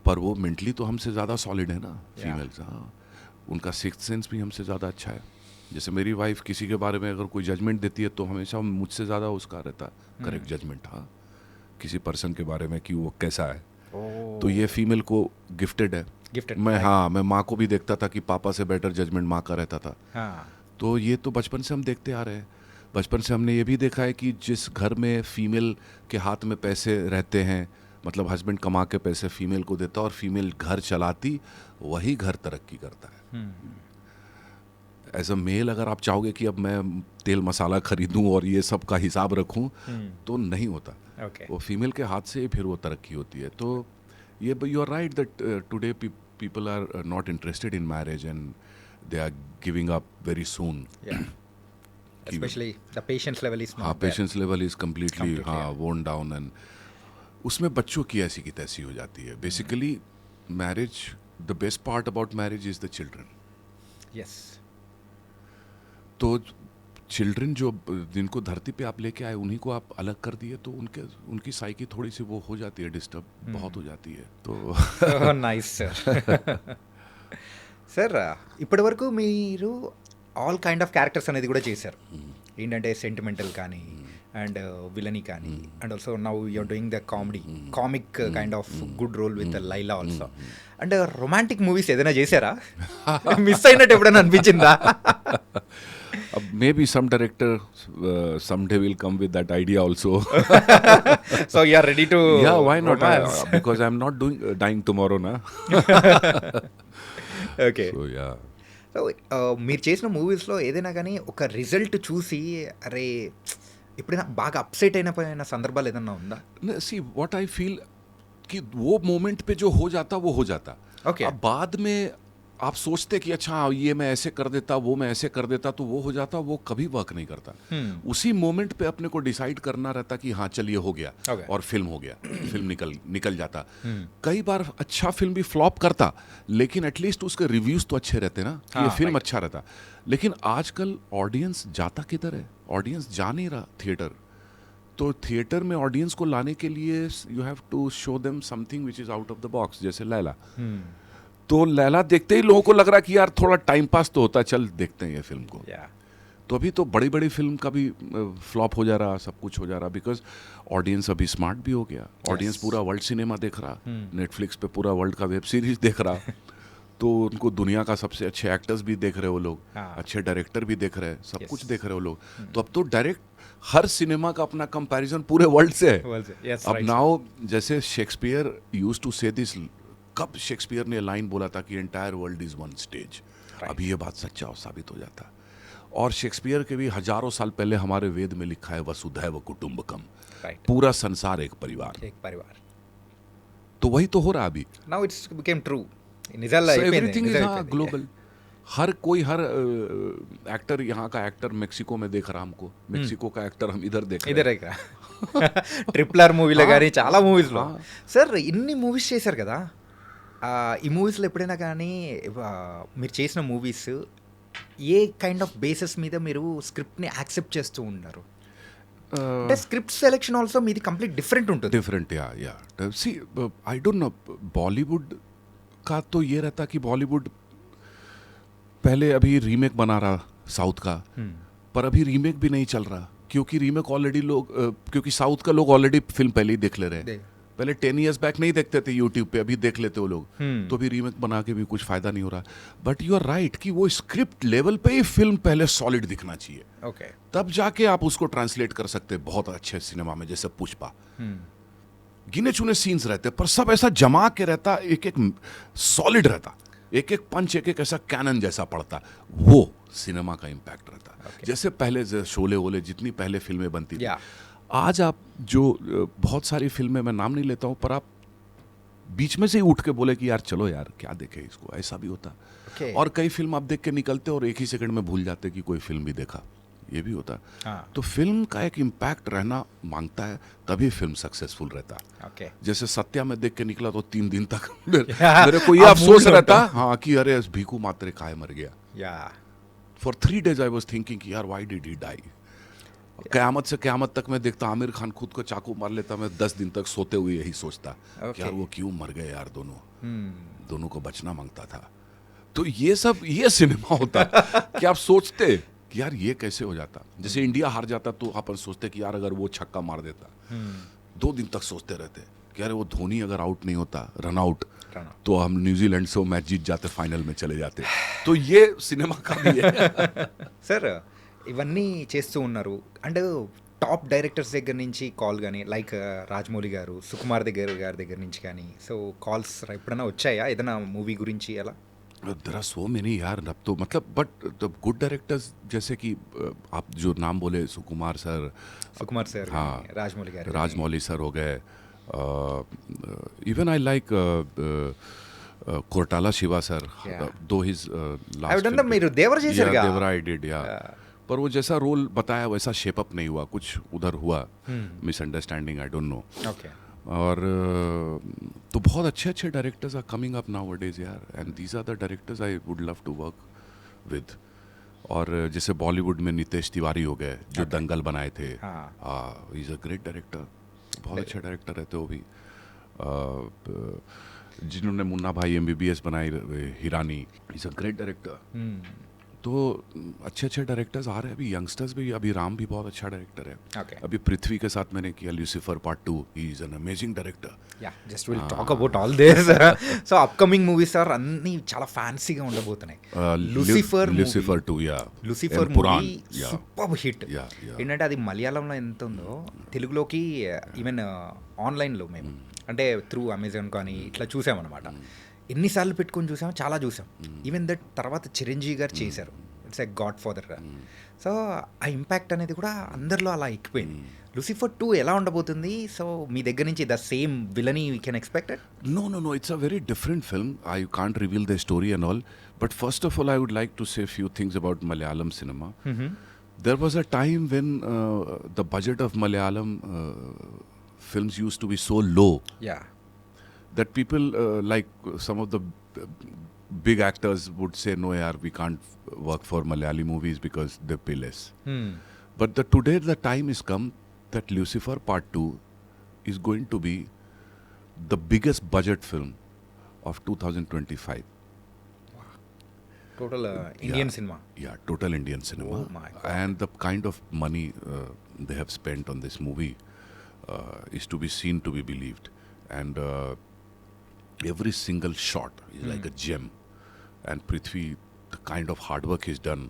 पर वो मेंटली तो हमसे ज़्यादा सॉलिड है ना फीमेल्स। हाँ, उनका सिक्स्थ सेंस भी हमसे ज़्यादा अच्छा है। जैसे मेरी वाइफ किसी के बारे में अगर कोई जजमेंट देती है तो हमेशा मुझसे ज़्यादा उसका रहता करेक्ट जजमेंट। हाँ, किसी पर्सन के बारे में कि वो कैसा है, तो ये फीमेल को गिफ्टेड है। गिफ्टेड मैं माँ को भी देखता था कि पापा से बेटर जजमेंट माँ का रहता था। हाँ तो ये तो बचपन से हम देखते आ रहे हैं। बचपन से हमने ये भी देखा है कि जिस घर में फीमेल के हाथ में पैसे रहते हैं, मतलब हस्बैंड कमा के पैसे फीमेल को देता और फीमेल घर चलाती, वही घर तरक्की करता है। एज अ मेल अगर आप चाहोगे कि अब मैं तेल मसाला खरीदूं और ये सब का हिसाब रखूं, तो नहीं होता। ओके वो फीमेल के हाथ से ही फिर वो तरक्की होती है। तो ये you are right that today people are not interested in marriage and they are giving up very soon. Specially the patience level is हाँ, patience level is completely Completely, हाँ वोन डाउन, एंड उसमें बच्चों की ऐसी की तैसी हो जाती है। Basically marriage, the best part about marriage is the children. Yes तो चिल्ड्रन जो जिनको धरती पे आप लेके आए, उन्हीं को आप अलग कर दिए, तो उनकी साइकी थोड़ी सी वो हो जाती है, डिस्टर्ब बहुत हो जाती है। तो నైస్ సార్. సార్ ఇప్పటి వరకు మీరు ఆల్ కైండ్ ఆఫ్ క్యారెక్టర్స్ అనేది కూడా చేశారు. ఏంటంటే సెంటిమెంటల్ కానీ అండ్ విలనీ కానీ and also now you're doing the comic kind of good role with Laila also. And romantic movies ఏదైనా చేశారా? మిస్ అయినట్టు ఎప్పుడైనా అనిపించిందా? maybe some director someday will come with that idea also. So you are ready to Yeah, why not? Because I'm not dying tomorrow, na. Okay. So yeah. So మీరు చేసిన మూవీస్లో ఏదైనా కానీ ఒక రిజల్ట్ చూసి అరే ఎప్పుడైనా బాగా అప్సెట్ అయిన సందర్భాలు ఏదైనా ఉందా? See, what I feel कि वो मोमेंट पे जो हो जाता वो हो जाता। Okay. अब बाद में आप सोचते कि अच्छा ये मैं ऐसे कर देता, वो मैं ऐसे कर देता, तो वो हो जाता, वो कभी वर्क नहीं करता। उसी मोमेंट पे अपने को डिसाइड करना रहता कि हाँ चलिए हो गया, Okay. और फिल्म हो गया, फिल्म निकल जाता। कई बार अच्छा फिल्म भी फ्लॉप करता, लेकिन एटलीस्ट उसके रिव्यूज तो अच्छे रहते ना कि ये हाँ, फिल्म right. अच्छा रहता। लेकिन आजकल ऑडियंस जाता किधर है? ऑडियंस जा नहीं रहा थिएटर। तो थिएटर में ऑडियंस को लाने के लिए you have to show them something which is out of the box. जैसे लैला, तो लैला देखते ही लोगों को लग रहा कि यार थोड़ा टाइम पास तो होता, चल देखते हैं ये फिल्म को। Yeah. तो अभी तो बड़ी बड़ी फिल्म का भी फ्लॉप हो जा रहा, सब कुछ हो जा रहा, बिकॉज ऑडियंस अभी स्मार्ट भी हो गया। ऑडियंस पूरा वर्ल्ड सिनेमा देख रहा, नेटफ्लिक्स पे पूरा वर्ल्ड का वेब सीरीज देख रहा। तो उनको दुनिया का सबसे अच्छे एक्टर्स भी देख रहे हो लोग, हाँ. अच्छे डायरेक्टर भी देख रहे हैं, सब Yes. कुछ देख रहे हो लोग। तो अब तो डायरेक्ट हर सिनेमा का अपना कंपैरिजन पूरे वर्ल्ड से है। World से, yes, अब right, नाउ जैसे शेक्सपियर यूज्ड टू से दिस, कब शेक्सपियर ने लाइन बोला था कि entire world is one stage, अभी ये बात सच्चा और साबित हो जाता। और शेक्सपियर के भी हजारों साल पहले हमारे वेद में लिखा है वसुधैव कुटुंबकम, Right. पूरा संसार एक परिवार। एक परिवार. तो वही तो हो रहा अभी। Now it's became true. నిజాల్లో అయిపోయింది. एवरीथिंग इज నిజాలు అయిపోయింది. ग्लोबल। हर कोई हर एक्टर, यहाँ का एक्टर मेक्सिको में देख रहा हमको, मेक्सिको का एक्टर हम इधर देख रहे हैं। ఇదే ఇక్కడ ట్రిపుల్ ఆర్ మూవీలో కానీ చాలా మూవీస్లో. సార్ ఇన్ని మూవీస్ చేశారు కదా, ఈ మూవీస్లో ఎప్పుడైనా కానీ మీరు చేసిన movies A kind of basis మీద మీరు స్క్రిప్ట్ని యాక్సెప్ట్ చేస్తూ ఉన్నారు? అంటే స్క్రిప్ట్ సెలెక్షన్ ఆల్సో మీది కంప్లీట్ డిఫరెంట్ ఉంటుంది. डिफरेंट या सी आई डोंट नो, बॉलीवुड का तो ये रहता कि बॉलीवुड पहले अभी रीमेक बना रहा साउथ का, पर अभी रीमेक भी नहीं चल रहा, क्योंकि रीमेक ऑलरेडी लोग क्योंकि साउथ का लोग ऑलरेडी फिल्म पहले ही देख ले रहे हैं। पहले 10 years बैक नहीं देखते थे यूट्यूब पे, अभी देख लेते हो लोग। तो अभी रीमेक बना के भी कुछ फायदा नहीं हो रहा। बट यू आर राइट कि वो स्क्रिप्ट लेवल पे ही फिल्म पहले सॉलिड दिखना चाहिए, ఓకే. तब जाके आप उसको ट्रांसलेट कर सकते हैं बहुत अच्छे सिनेमा में। जैसे पुष्पा, गिने चुने सीन्स रहते पर सब ऐसा जमा के रहता, एक एक सॉलिड रहता, एक एक पंच, एक एक ऐसा कैनन जैसा पड़ता, वो सिनेमा का इम्पैक्ट रहता। जैसे पहले शोले वोले जितनी पहले फिल्में बनती थी, Yeah. आज आप जो बहुत सारी फिल्में, मैं नाम नहीं लेता हूँ, पर आप बीच में से ही उठ के बोले कि यार चलो यार क्या देखे इसको, ऐसा भी होता। Okay. और कई फिल्म आप देख के निकलते और एक ही सेकंड में भूल जाते कि कोई फिल्म भी देखा, ये भी होता। हाँ. तो फिल्म का एक इम्पैक्ट रहना मांगता है, तभी फिल्म सक्सेसफुल रहता। Okay. जैसे सत्या में देख के निकला तो 3 दिन तक मेरे को ये अफसोस रहता, हाँ, कि अरे भीखू मात्रे काय मर गया। Yeah. For 3 days I was thinking कि यार व्हाई डिड ही डाई। क़यामत से क़यामत तक मैं देखता आमिर खान खुद को चाकू मार लेता, मैं 10 दिन तक सोते हुए यही सोचता कि यार वो क्यों मर गए यार, दोनों को बचना मांगता था। तो ये सब, ये सिनेमा होता कि आप सोचते कि यार ये कैसे हो जाता। जैसे इंडिया हार जाता तो अपन सोचते कि यार अगर वो छक्का मार देता, 2 दिन तक सोचते रहते कि यार वो धोनी अगर आउट नहीं होता, रन आउट, तो हम न्यूजीलैंड से वो मैच जीत जाते, फाइनल में चले जाते। तो ये सिनेमा का भी है। సార్ ఇవన్నీ చేస్తూ ఉన్నారు అండ్ టాప్ డైరెక్టర్స్ దగ్గర నుంచి కాల్ కానీ లైక్ రాజమౌళి గారు, సుకుమార్ గారి దగ్గర నుంచి కానీ, సో కాల్స్ ఎప్పుడైనా వచ్చాయా ఏదైనా మూవీ గురించి అలా? देयर आर सो मेनी यार, अब तो मतलब, बट द गुड डायरेक्टर्स जैसे कि आप जो नाम बोले, सुकुमार सर, సుకుమార్ సార్, हाँ, రాజమౌళి గారు, राजमौली सर हो गए, even I like Koratala Siva sir, Yeah. Though his I've done the మీరు దేవర చేశారుగా? देवरा आई डिड, या, पर वो जैसा रोल बताया वैसा शेप अप नहीं हुआ, कुछ उधर हुआ, misunderstanding, I don't know. Okay. और तो बहुत अच्छे अच्छे directors are coming up nowadays यार, and these are the directors I would love to work with. और जैसे बॉलीवुड में नितेश तिवारी हो गए, जो दंगल बनाए थे, हाँ. He is a great director, बहुत अच्छे डायरेक्टर रहते वो भी। जिन्होंने मुन्ना भाई MBBS बनाई, Hirani, is a great director. तो अच्छे अच्छे डायरेक्टर्स आ रहे हैं, अभी यंगस्टर्स भी, अभी राम भी बहुत अच्छा डायरेक्टर है। Okay. अभी पृथ्वी के साथ मैंने किया Lucifer part 2, he is an amazing director. Yeah, just will talk about all this. So upcoming movies are అన్నీ చాలా ఫ్యాన్సీగా ఉండబోతున్నాయి. లూసిఫర్ 2, యా, లూసిఫర్ పురాణ్, movie yeah, super hit. Yeah, yeah. ఏంటంటే అది మలయాళంలో ఎంత ఉందో తెలుగులోకి ఈవెన్ ఆన్లైన్లో మేము అంటే త్రూ అమెజాన్ కానీ ఇట్లా చూసామన్నమాట. ఎన్నిసార్లు పెట్టుకొని చూసాము, చాలా చూసాం. ఈవెన్ దట్ తర్వాత చిరంజీవి గారు చేశారు, it's a God father. So ఆ ఇంపాక్ట్ అనేది కూడా అందరిలో అలా ఎక్కిపోయింది. లూసిఫర్ 2 ఎలా ఉండబోతుంది? సో మీ దగ్గర నుంచి the same villainy we can expected? No, it's a very different film. I can't reveal the story and all, but first of all I would like to say a few things about Malayalam cinema. There was a time when the budget of Malayalam films used to be so low yeah. that people like some of the big actors would say, no yaar, we can't work for Malayali movies because they pay less. But today the time is come that Lucifer Part 2 is going to be the biggest budget film of 2025. Total Indian cinema. Yeah, total Indian cinema. Oh my God. And the kind of money they have spent on this movie is to be seen, to be believed. And every single shot is like a gem. And Prithvi, the kind of hard work he's done,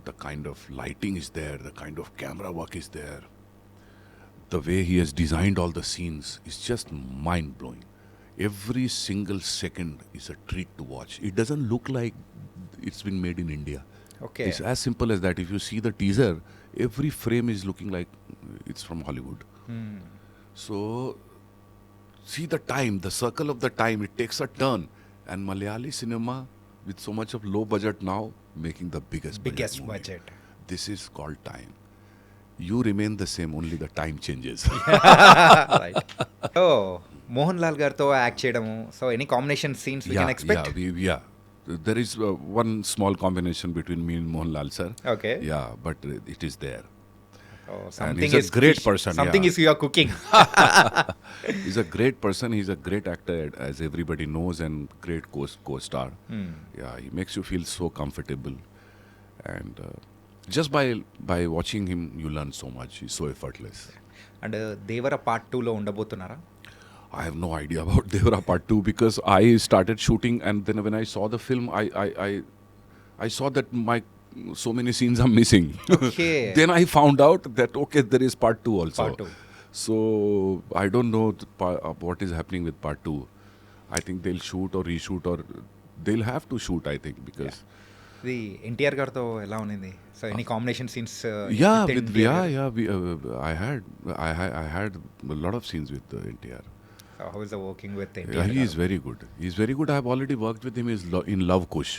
the kind of lighting is there, the kind of camera work is there, the way he has designed all the scenes is just mind-blowing. Every single second is a treat to watch. It doesn't look like it's been made in India. Okay. It's as simple as that. If you see the teaser, every frame is looking like it's from Hollywood. So, see the time, the circle of the time, it takes a turn. And Malayali cinema, with so much of low budget now, making the biggest movie. budget. This is called time. You remain the same, only the time changes. Right. So Mohan Lal గారితో యాక్ట్ చేయడము, so any combination scenes we can expect? Yeah. There is one small combination between me and Mohanlal sir. Okay. Yeah, but it is there. Something he's a is great person, Something yeah. is you are cooking. He's a great person. He's a great actor, as everybody knows, and great co-star. Yeah, he makes you feel so comfortable, and just by watching him, you learn so much. He's so effortless. And Devara part 2లో ఉండబోతున్నారా? I have no idea about Devara Part 2 because I started shooting, and then when I saw the film, I saw that so many scenes are missing. Okay. Then I found out that okay, there is Part 2 also. Part 2. So I don't know what is happening with part 2. I think they'll shoot or reshoot or they'll have to shoot, I think, because ఇది ఎన్టీఆర్ గారితో ఎలా ఉన్నింది so any combination scenes I had a lot of scenes with NTR. How is the working with Yeah, NTR he is very good. He's very good. I have already worked with him in Love Kush,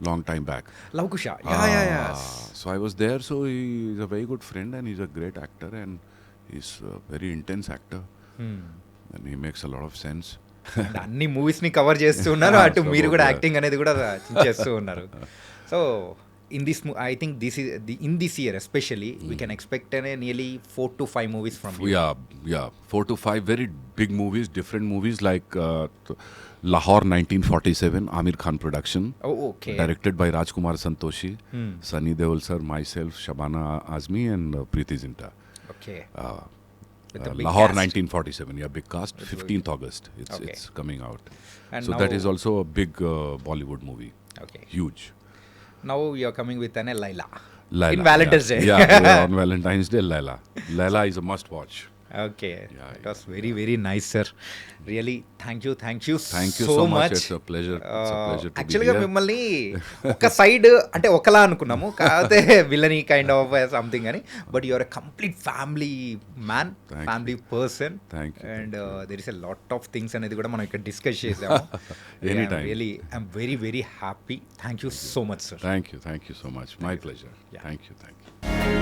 long time back. Luv Kush yeah So I was there. So he's a very good friend and he's a great actor and he's a very intense actor and he makes a lot of sense. అన్ని మూవీస్ ని కవర్ చేస్తూ ఉన్నారు అటు So, మీరు కూడా yeah. యాక్టింగ్ అనేది కూడా చేస్తూ ఉన్నారు so in this I think this is in this year especially we can expect nearly 4 to 5 movies from Yeah, 4 to 5 very big movies, different movies like Lahore 1947, Amir Khan production. Okay Directed by Rajkumar Santoshi, Sunny Deol sir, myself, Shabana Azmi and Preeti Zinta. Okay Lahore 1947, yeah, big cast. 15th August, Okay. it's coming out. And So that now- is also a big Bollywood movie, okay huge. Now you are coming with an Laila Laila, in Valentine's Day yeah, on Valentine's Day, Laila is a must watch. Okay Yeah, it was very very nice sir really thank you Thank you so so much. Much It's a pleasure. It's a pleasure to be యాక్చువల్గా here. మిమ్మల్ని ఒక సైడ్ అంటే ఒకలా అనుకున్నాము కాకపోతే విలనీ కైండ్ ఆఫ్ సంథింగ్ అని but your a complete family man Thank family person Thank you, and there is a lot of things అనేది కూడా మనం ఇక్కడ డిస్కస్ చేసాము Anytime. Really I'm very very happy thank you so much sir Thank you so much. My pleasure. Yeah. Thank you.